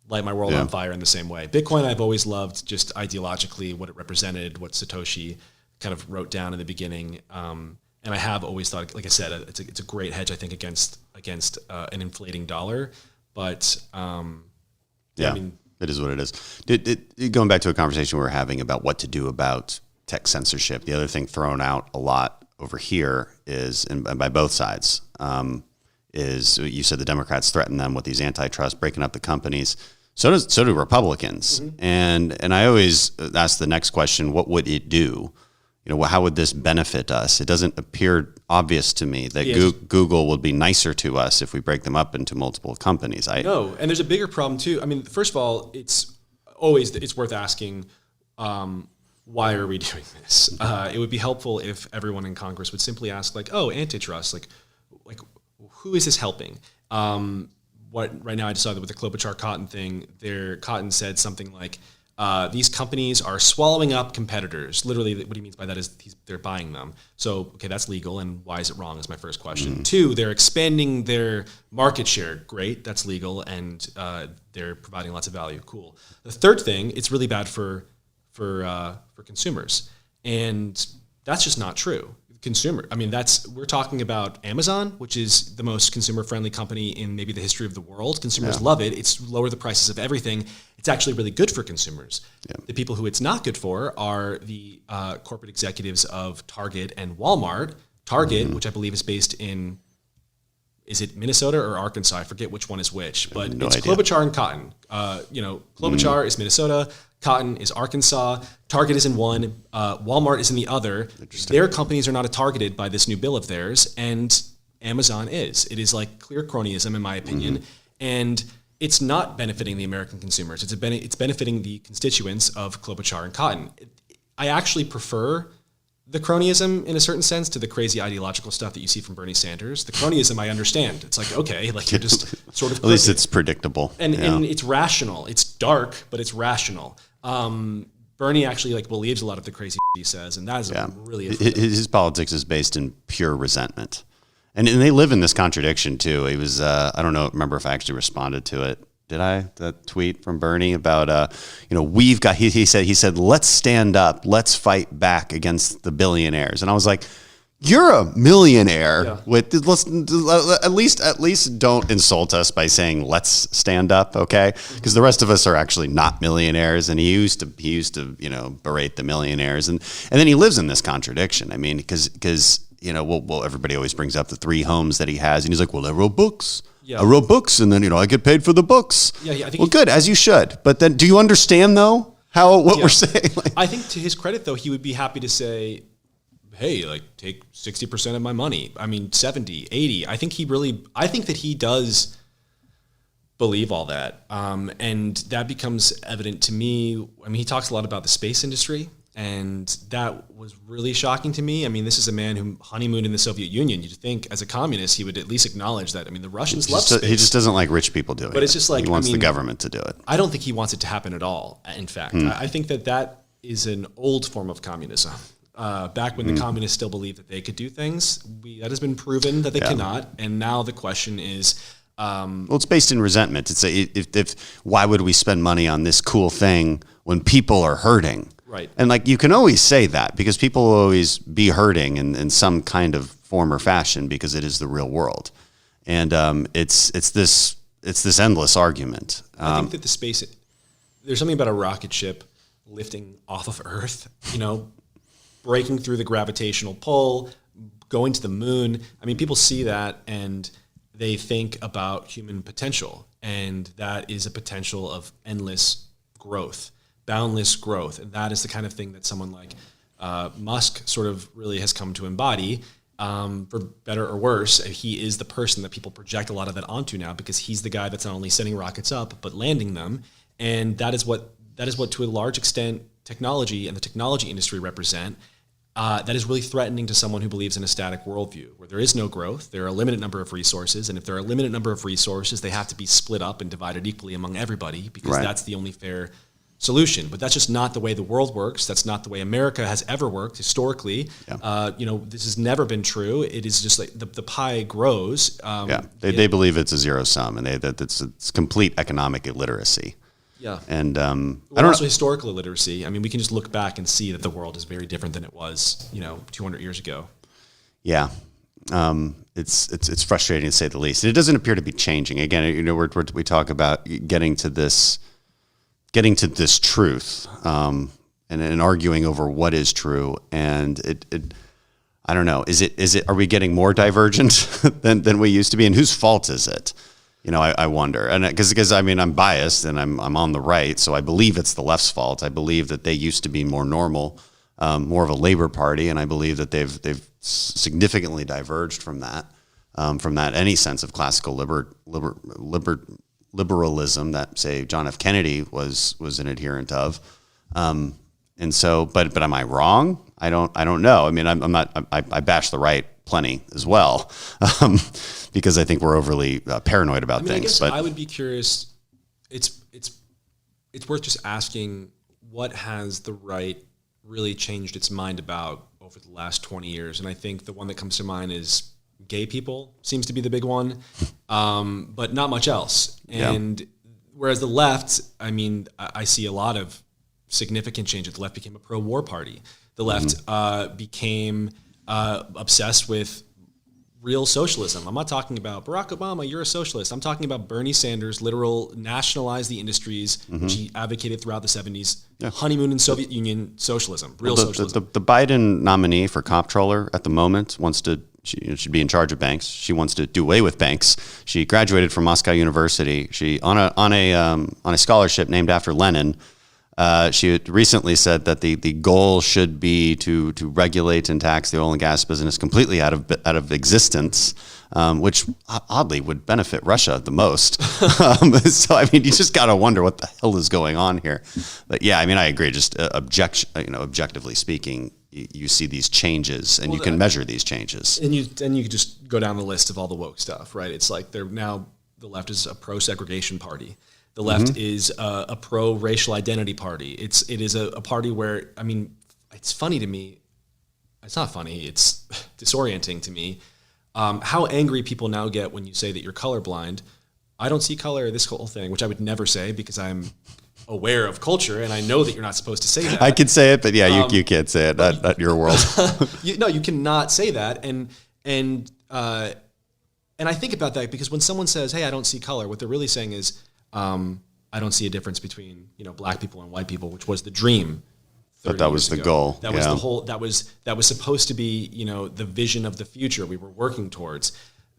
light my world on fire in the same way. Bitcoin, I've always loved just ideologically what it represented, what Satoshi kind of wrote down in the beginning. And I have always thought, like I said, it's a great hedge, I think, against an inflating dollar. But I mean, it is what it is. Going back to a conversation we were having about what to do about tech censorship, the other thing thrown out a lot over here is, and by both sides, is you said the Democrats threaten them with these antitrust, breaking up the companies. So do Republicans. And I always ask the next question: what would it do? How would this benefit us? It doesn't appear obvious to me that Google will be nicer to us if we break them up into multiple companies. No, and there's a bigger problem too. I mean, first of all, it's worth asking. Why are we doing this? It would be helpful if everyone in Congress would simply ask, like, oh, antitrust, like who is this helping? Right now I just saw that with the Klobuchar Cotton thing, Cotton said something like, these companies are swallowing up competitors. Literally, what he means by that is they're buying them. So, okay, that's legal, and why is it wrong is my first question. 2, they're expanding their market share. Great, that's legal, and they're providing lots of value. Cool. The third thing, it's really bad for consumers, and that's just not true. consumer. I mean, we're talking about Amazon, which is the most consumer-friendly company in maybe the history of the world. Consumers love it. It's lowered the prices of everything. It's actually really good for consumers. Yeah. The people who it's not good for are the corporate executives of Target and Walmart. Target, which I believe is based in, is it Minnesota or Arkansas? I forget which one is which, but it's idea. Klobuchar and Cotton. Klobuchar is Minnesota. Cotton is Arkansas. Target is in one. Walmart is in the other. Their companies are not targeted by this new bill of theirs, and Amazon is. It is like clear cronyism, in my opinion, and it's not benefiting the American consumers. It's benefiting the constituents of Klobuchar and Cotton. I actually prefer the cronyism in a certain sense to the crazy ideological stuff that you see from Bernie Sanders. The cronyism I understand. It's like, okay, like you're just sort of... At least it's predictable. And it's rational. It's dark, but it's rational. Bernie actually believes a lot of the crazy he says, and that is really... His politics is based in pure resentment. And they live in this contradiction too. He was, I don't remember if I actually responded to it. Did I? That tweet from Bernie about, we've got, he said, let's stand up, let's fight back against the billionaires. And I was like, you're a millionaire let's at least don't insult us by saying, let's stand up. Okay. Because the rest of us are actually not millionaires. And he used to, berate the millionaires. And then he lives in this contradiction. I mean, because everybody always brings up the 3 homes that he has. And he's like, well, I wrote books. Yeah. I wrote books, and then I get paid for the books. Yeah, I think good, as you should. But then, do you understand though what we're saying? I think to his credit, though, he would be happy to say, "Hey, take 60% of my money. I mean, 70, 80." I think that he does believe all that, and that becomes evident to me. I mean, he talks a lot about the space industry. And that was really shocking to me. I mean, this is a man who honeymooned in the Soviet Union. You'd think, as a communist, he would at least acknowledge that. I mean, the Russians love space. He just doesn't like rich people doing it. But it's just he wants the government to do it. I don't think he wants it to happen at all, in fact. I think that is an old form of communism. Back when the communists still believed that they could do things, that has been proven that they cannot. And now the question is... it's based in resentment. It's why would we spend money on this cool thing when people are hurting? Right. And you can always say that because people will always be hurting in some kind of form or fashion because it is the real world. And it's this endless argument. I think that there's something about a rocket ship lifting off of Earth, breaking through the gravitational pull, going to the moon. I mean, people see that and they think about human potential, and that is a potential of endless growth. Boundless growth. And that is the kind of thing that someone like Musk sort of really has come to embody, for better or worse. He is the person that people project a lot of that onto now because he's the guy that's not only sending rockets up, but landing them. And that is what to a large extent technology and the technology industry represent. That is really threatening to someone who believes in a static worldview where there is no growth. There are a limited number of resources. And if there are a limited number of resources, they have to be split up and divided equally among everybody because that's the only fair solution. But that's just not the way the world works. That's not the way America has ever worked historically. Yeah. This has never been true. It is just like the pie grows. They believe it's a zero sum, and it's complete economic illiteracy. Yeah. And also historical illiteracy. I mean, we can just look back and see that the world is very different than it was, 200 years ago. Yeah. It's frustrating to say the least. It doesn't appear to be changing. Again, we talk about getting to this truth, and arguing over what is true. And I don't know. Are we getting more divergent than we used to be? And whose fault is it? I wonder. And because I'm biased and I'm on the right, so I believe it's the left's fault. I believe that they used to be more normal, more of a labor party. And I believe that they've significantly diverged from that, any sense of classical liberalism that, say, John F. Kennedy was an adherent of, and so, but am I wrong? I don't know. I mean, I'm not. I bash the right plenty as well, because I think we're overly paranoid about things. I guess I would be curious. It's worth just asking, what has the right really changed its mind about over the last 20 years? And I think the one that comes to mind is gay people seems to be the big one, but not much else. And whereas the left, I mean, I see a lot of significant change. The left became a pro-war party. The left became obsessed with real socialism. I'm not talking about Barack Obama, you're a socialist. I'm talking about Bernie Sanders, literal nationalize the industries, which he advocated throughout the 70s, honeymoon in Soviet Union socialism, real socialism. The Biden nominee for comptroller at the moment wants to, she should be in charge of banks. She wants to do away with banks. She graduated from Moscow University. She on a scholarship named after Lenin. She had recently said that the goal should be to regulate and tax the oil and gas business completely out of existence, which oddly would benefit Russia the most. So I mean, you just got to wonder what the hell is going on here. But yeah, I mean, I agree. Just objectively speaking, you see these changes, and you can measure these changes. And you could just go down the list of all the woke stuff, right? It's like they're now the left is a pro-segregation party. The left is a pro-racial identity party. It is a party where, I mean, it's funny to me. It's not funny. It's disorienting to me how angry people now get when you say that you're colorblind. I don't see color, this whole thing, which I would never say because I'm aware of culture and I know that you're not supposed to say that. I could say it, but yeah, you can't say it. Not your world. You cannot say that. And I think about that because when someone says, "Hey, I don't see color," what they're really saying is, I don't see a difference between black people and white people, which was the dream. But that was the goal. That was the whole. That was supposed to be the vision of the future we were working towards.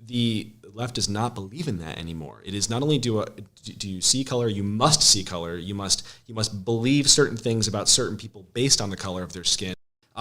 The left does not believe in that anymore. It is not only do you see color, you must see color. You must believe certain things about certain people based on the color of their skin.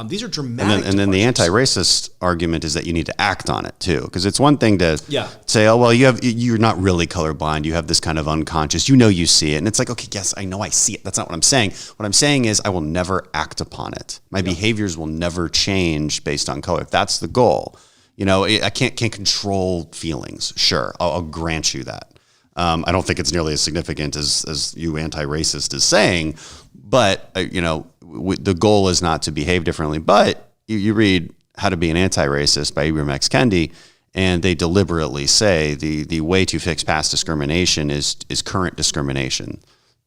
These are dramatic. And then the anti-racist argument is that you need to act on it too, because it's one thing to say, "Oh well, you're not really colorblind. You have this kind of unconscious. You see it," and it's like, okay, yes, I know I see it. That's not what I'm saying. What I'm saying is, I will never act upon it. My behaviors will never change based on color. If that's the goal, I can't the feelings. Sure, I'll grant you that. I don't think it's nearly as significant as you anti-racist is saying, but the goal is not to behave differently. But you read How to Be an Anti-Racist by Ibram X. Kendi, and they deliberately say the way to fix past discrimination is current discrimination.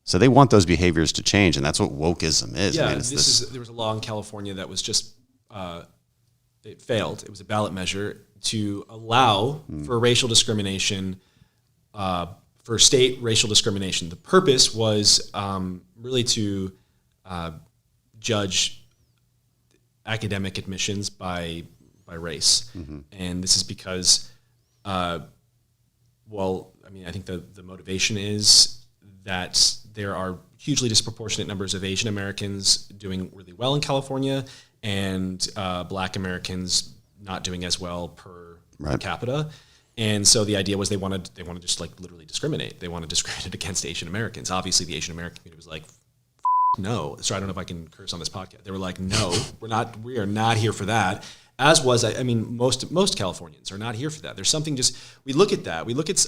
So they want those behaviors to change, and that's what wokeism is. Yeah, there was a law in California that was just it failed. It was a ballot measure to allow for racial discrimination. For state racial discrimination. The purpose was really to judge academic admissions by race. And this is because, I think the motivation is that there are hugely disproportionate numbers of Asian Americans doing really well in California and Black Americans not doing as well per capita. And so the idea was they wanted to just like literally discriminate. They want to discriminate against Asian Americans. Obviously, the Asian American community was like, no. So I don't know if I can curse on this podcast. They were like, no, we are not here for that. As was, most Californians are not here for that. There's something we look at that. We look at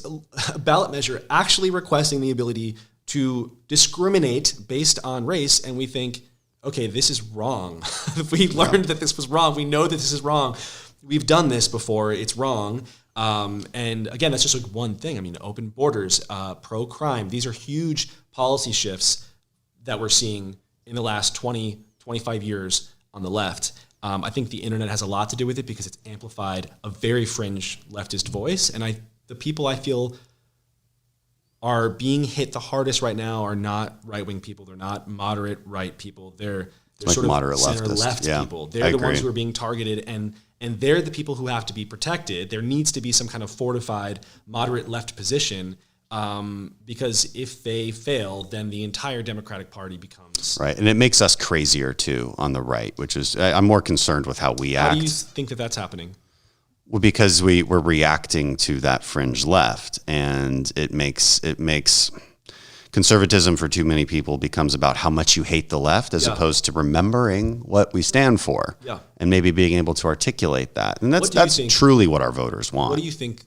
a ballot measure actually requesting the ability to discriminate based on race, and we think, okay, this is wrong. We learned that this was wrong. We know that this is wrong. We've done this before. It's wrong. And again, that's just like one thing. Open borders, pro-crime. These are huge policy shifts that we're seeing in the last 20, 25 years on the left. I think the internet has a lot to do with it because it's amplified a very fringe leftist voice. And the people I feel are being hit the hardest right now are not right-wing people. They're not moderate right people. They're like sort of moderate center-left people. They're the ones who are being targeted, and they're the people who have to be protected. There needs to be some kind of fortified moderate left position because if they fail, then the entire Democratic Party becomes... Right, and it makes us crazier too on the right, which is, I'm more concerned with how we act. How do you think that that's happening? Well, because we're reacting to that fringe left, and it makes conservatism for too many people becomes about how much you hate the left as opposed to remembering what we stand for and maybe being able to articulate that. And that's truly what our voters want. What do you think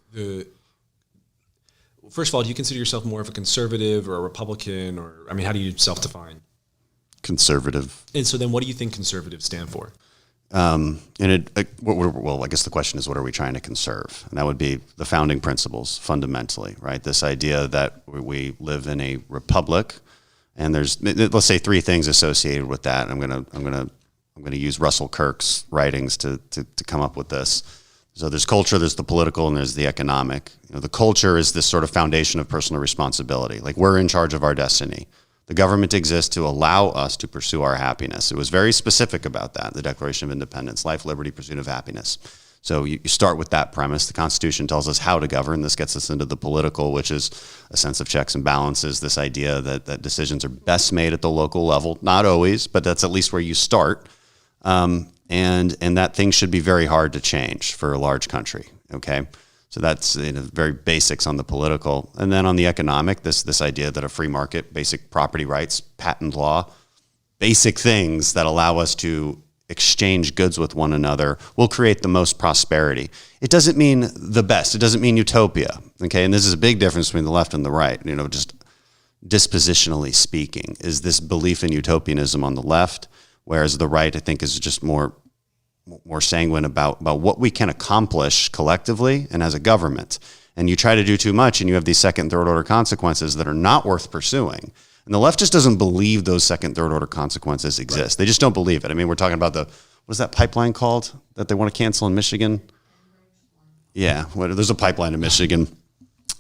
first of all, do you consider yourself more of a conservative or a Republican, or, how do you self-define? Conservative. And so then what do you think conservatives stand for? I guess the question is, what are we trying to conserve? And that would be the founding principles, fundamentally, right? This idea that we live in a republic, and there's, let's say, three things associated with that. I'm gonna I'm going to use Russell Kirk's writings to come up with this. So there's culture, there's the political, and there's the economic. The culture is this sort of foundation of personal responsibility. Like, we're in charge of our destiny. The government exists to allow us to pursue our happiness. It was very specific about that, the Declaration of Independence: life, liberty, pursuit of happiness. So you start with that premise. The Constitution tells us how to govern. This gets us into the political, which is a sense of checks and balances, this idea that decisions are best made at the local level. Not always, but that's at least where you start. And that thing should be very hard to change for a large country, okay? So that's very basics on the political. And then on the economic, this idea that a free market, basic property rights, patent law, basic things that allow us to exchange goods with one another will create the most prosperity. It doesn't mean the best. It doesn't mean utopia, okay? And this is a big difference between the left and the right, just dispositionally speaking, is this belief in utopianism on the left, whereas the right, I think, is just more sanguine about what we can accomplish collectively and as a government. And you try to do too much and you have these second, third order consequences that are not worth pursuing. And the left just doesn't believe those second, third order consequences exist. They just don't believe it. I mean, we're talking about what is that pipeline called that they want to cancel in Michigan? Yeah, there's a pipeline in Michigan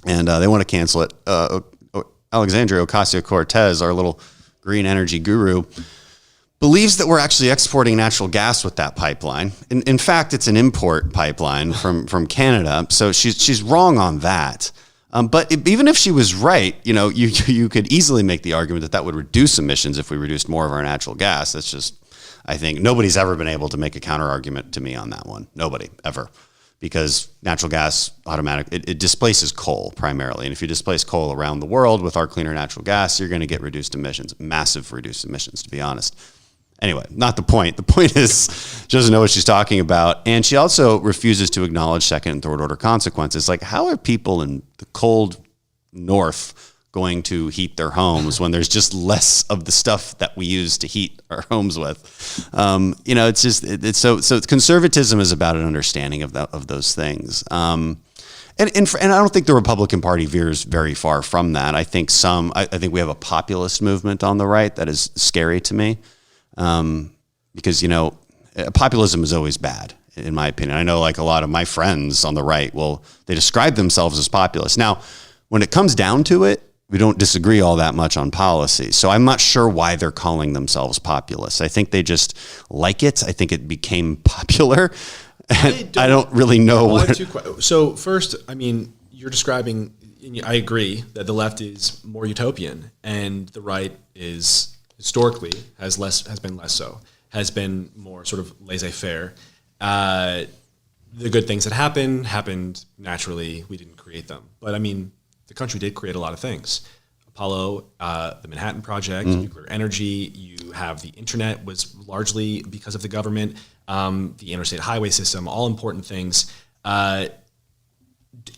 and they want to cancel it. Alexandria Ocasio-Cortez, our little green energy guru, believes that we're actually exporting natural gas with that pipeline. In fact, it's an import pipeline from Canada. So she's wrong on that. But even if she was right, you could easily make the argument that would reduce emissions if we reduced more of our natural gas. That's just, I think, nobody's ever been able to make a counter argument to me on that one. Nobody, ever. Because natural gas it displaces coal primarily. And if you displace coal around the world with our cleaner natural gas, you're going to get reduced emissions, massive reduced emissions, to be honest. Anyway, not the point. The point is she doesn't know what she's talking about. And she also refuses to acknowledge second and third order consequences. Like, how are people in the cold north going to heat their homes when there's just less of the stuff that we use to heat our homes with? So conservatism is about an understanding of those things. And I don't think the Republican Party veers very far from that. I think we have a populist movement on the right that is scary to me. Because, populism is always bad, in my opinion. I know, like, a lot of my friends on the right, they describe themselves as populists. Now, when it comes down to it, we don't disagree all that much on policy. So I'm not sure why they're calling themselves populists. I think they just like it. I think it became popular. I don't really know. So first, I mean, you're describing, I agree that the left is more utopian and the right is historically has been less so, has been more sort of laissez-faire. The good things that happened naturally. We didn't create them. But I mean, the country did create a lot of things. Apollo, the Manhattan Project, nuclear energy, you have the internet was largely because of the government, the interstate highway system, all important things. It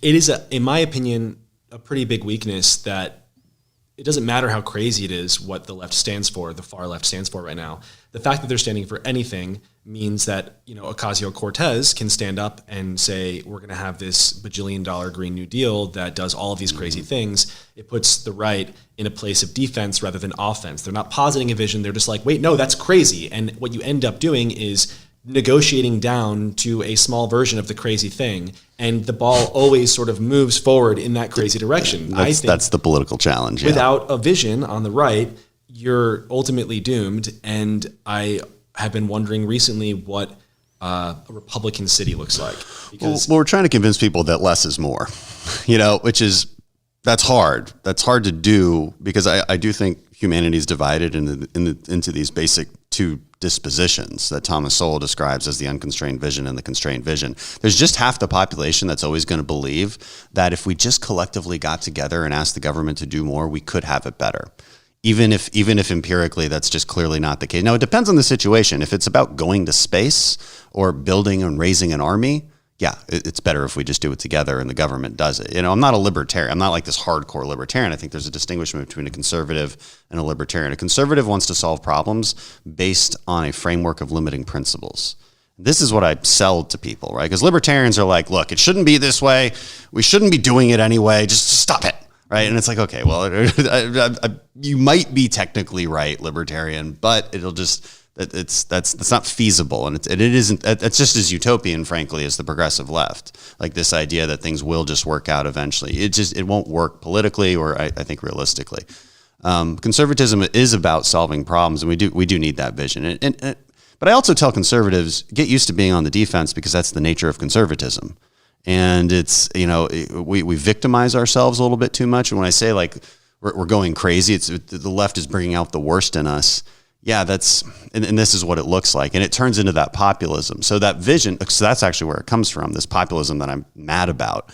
is, in my opinion, a pretty big weakness that it doesn't matter how crazy it is what the left stands for, the far left stands for right now. The fact that they're standing for anything means that, Ocasio-Cortez can stand up and say, we're going to have this bajillion-dollar Green New Deal that does all of these crazy things. It puts the right in a place of defense rather than offense. They're not positing a vision. They're just like, wait, no, that's crazy. And what you end up doing is negotiating down to a small version of the crazy thing, and the ball always sort of moves forward in that crazy direction. That's the political challenge. Yeah. Without a vision on the right, you're ultimately doomed. And I have been wondering recently what a Republican city looks like. Because we're trying to convince people that less is more, that's hard. That's hard to do because I do think humanity is divided into these basic two dispositions that Thomas Sowell describes as the unconstrained vision and the constrained vision. There's just half the population that's always going to believe that if we just collectively got together and asked the government to do more, we could have it better. Even if empirically that's just clearly not the case. Now, it depends on the situation. If it's about going to space or building and raising an army, yeah, it's better if we just do it together and the government does it. I'm not a libertarian. I'm not like this hardcore libertarian. I think there's a distinguishment between a conservative and a libertarian. A conservative wants to solve problems based on a framework of limiting principles. This is what I sell to people, right? Because libertarians are like, look, it shouldn't be this way. We shouldn't be doing it anyway. Just stop it, right? And it's like, okay, well, you might be technically right, libertarian, but it'll just That's not feasible, and it isn't. It's just as utopian, frankly, as the progressive left. Like this idea that things will just work out eventually. It won't work politically, or I think realistically. Conservatism is about solving problems, and we do need that vision. But I also tell conservatives, get used to being on the defense, because that's the nature of conservatism. And it's, we victimize ourselves a little bit too much. And when I say like we're going crazy, the left is bringing out the worst in us. Yeah, and this is what it looks like. And it turns into that populism. So that vision, so that's actually where it comes from, this populism that I'm mad about.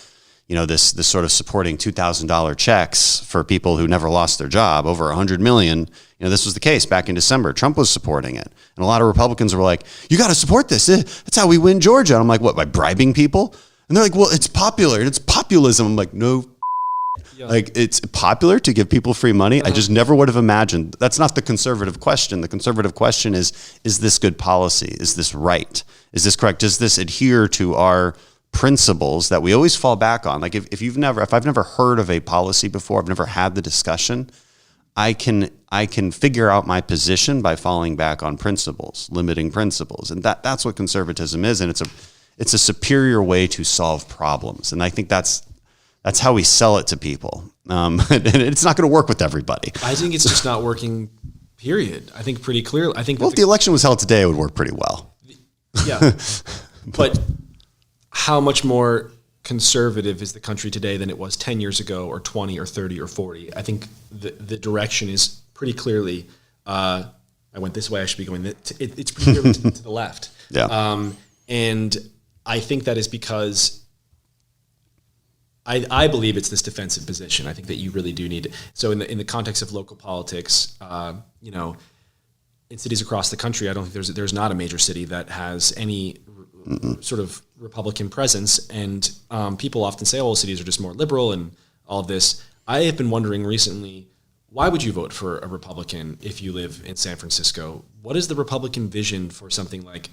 This sort of supporting $2,000 checks for people who never lost their job, over 100 million. This was the case back in December. Trump was supporting it. And a lot of Republicans were like, you got to support this. That's how we win Georgia. And I'm like, what, by bribing people? And they're like, well, it's popular and it's populism. I'm like, no. Yeah. Like, it's popular to give people free money. I just never would have imagined. That's not the conservative question. The conservative question is this good policy? Is this right? Is this correct? Does this adhere to our principles that we always fall back on? Like if I've never heard of a policy before, I've never had the discussion, I can figure out my position by falling back on principles, limiting principles. And that's what conservatism is. And it's a superior way to solve problems. And I think that's how we sell it to people. And it's not going to work with everybody. I think it's just not working, period. I think pretty clearly. I think if the election was held today, it would work pretty well. Yeah. But how much more conservative is the country today than it was 10 years ago, or 20 or 30 or 40? I think the direction is pretty clearly, I went this way, I should be going, it's pretty clearly to the left. Yeah. And I think that is because I believe it's this defensive position. I think that you really do need it. So in the context of local politics, in cities across the country, I don't think there's not a major city that has any sort of Republican presence. And people often say, oh, cities are just more liberal and all of this. I have been wondering recently, why would you vote for a Republican if you live in San Francisco? What is the Republican vision for something like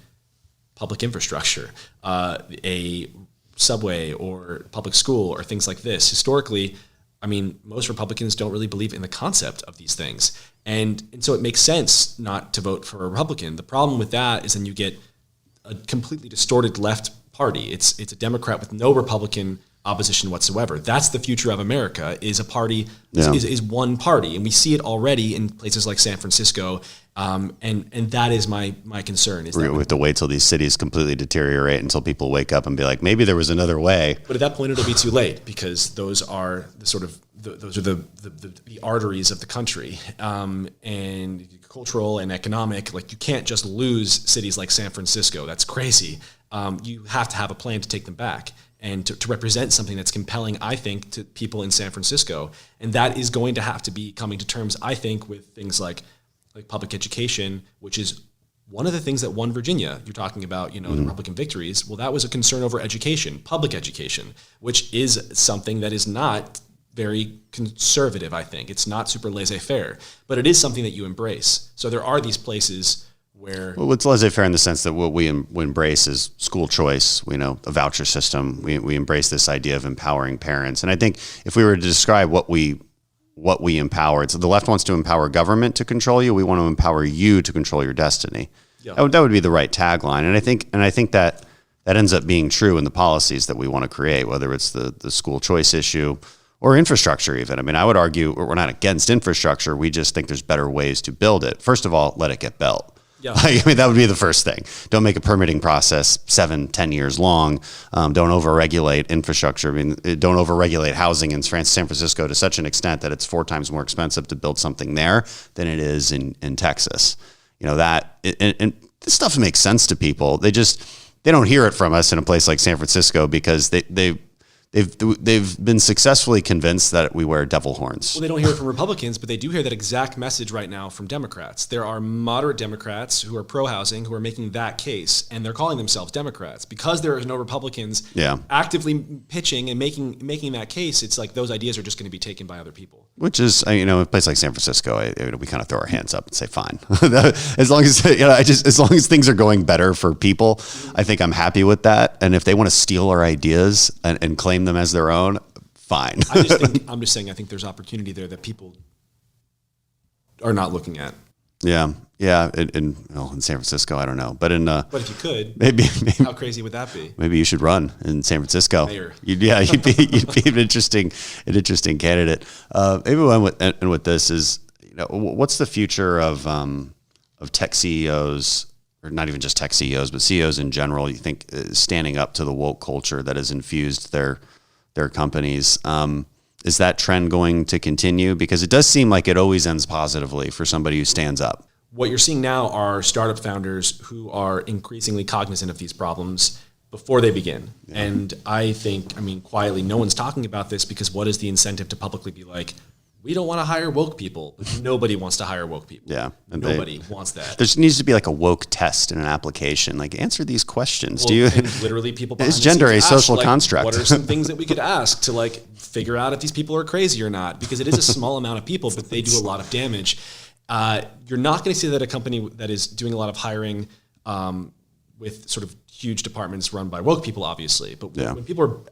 public infrastructure, a subway or public school or things like this? Historically, I mean, most Republicans don't really believe in the concept of these things. And so it makes sense not to vote for a Republican. The problem with that is then you get a completely distorted left party. It's a Democrat with no Republican opposition whatsoever. That's the future of America, is a party, is one party. And we see it already in places like San Francisco. And that is my concern. We have to wait till these cities completely deteriorate until people wake up and be like, maybe there was another way. But at that point, it'll be too late, because those are the sort of the arteries of the country, and cultural and economic. Like, you can't just lose cities like San Francisco. That's crazy. You have to have a plan to take them back and to represent something that's compelling, I think, to people in San Francisco. And that is going to have to be coming to terms, I think, with things like public education, which is one of the things that won Virginia. You're talking about, the Republican victories. Well, that was a concern over education, public education, which is something that is not very conservative, I think. It's not super laissez-faire, but it is something that you embrace. So there are these places where... Well, it's laissez-faire in the sense that what we embrace is school choice, a voucher system. We embrace this idea of empowering parents. And I think if we were to describe what we empower, so the left wants to empower government to control you. We want to empower you to control your destiny. Yeah. That would be the right tagline. And I think that ends up being true in the policies that we want to create, whether it's the school choice issue or infrastructure even. I mean, I would argue we're not against infrastructure. We just think there's better ways to build it. First of all, let it get built. Yeah. That would be the first thing. Don't make a permitting process 7-10 years long. Don't overregulate infrastructure. Don't overregulate housing in San Francisco to such an extent that it's 4 times more expensive to build something there than it is in Texas. And this stuff makes sense to people. They don't hear it from us in a place like San Francisco, because they've been successfully convinced that we wear devil horns. Well, they don't hear it from Republicans, but they do hear that exact message right now from Democrats. There are moderate Democrats who are pro-housing who are making that case, and they're calling themselves Democrats. Because there is no Republicans actively pitching and making that case, it's like those ideas are just going to be taken by other people. Which is, a place like San Francisco, we kind of throw our hands up and say, fine. As long as as long as things are going better for people, I think I'm happy with that. And if they want to steal our ideas and claim them as their own, fine. I'm just saying, I think there's opportunity there that people are not looking at. Yeah. In San Francisco, I don't know, but but if you could, maybe how crazy would that be? Maybe you should run in San Francisco. Mayor. You'd be an interesting candidate. Maybe one with this is, what's the future of tech CEOs, or not even just tech CEOs, but CEOs in general? You think standing up to the woke culture that has infused their companies? Is that trend going to continue? Because it does seem like it always ends positively for somebody who stands up. What you're seeing now are startup founders who are increasingly cognizant of these problems before they begin. Yeah. And I think, quietly, no one's talking about this because what is the incentive to publicly be like, we don't want to hire woke people? But nobody wants to hire woke people. Yeah. And nobody wants that. There needs to be like a woke test in an application. Like, answer these questions. Well, and literally people behind is gender a social ask, construct? What are some things that we could ask to figure out if these people are crazy or not? Because it is a small amount of people, but they do a lot of damage. You're not going to see that a company that is doing a lot of hiring with sort of huge departments run by woke people, obviously. But when people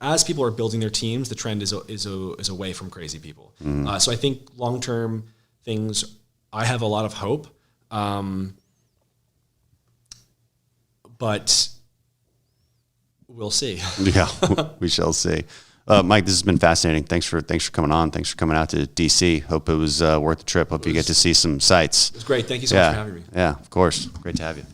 are building their teams, the trend is away from crazy people. So I think long-term things, I have a lot of hope. But we'll see. Yeah, we shall see. Mike, this has been fascinating. Thanks for coming on. Thanks for coming out to DC. Hope it was worth the trip. Hope you get to see some sights. It was great. Thank you so much for having me. Yeah, of course. Great to have you.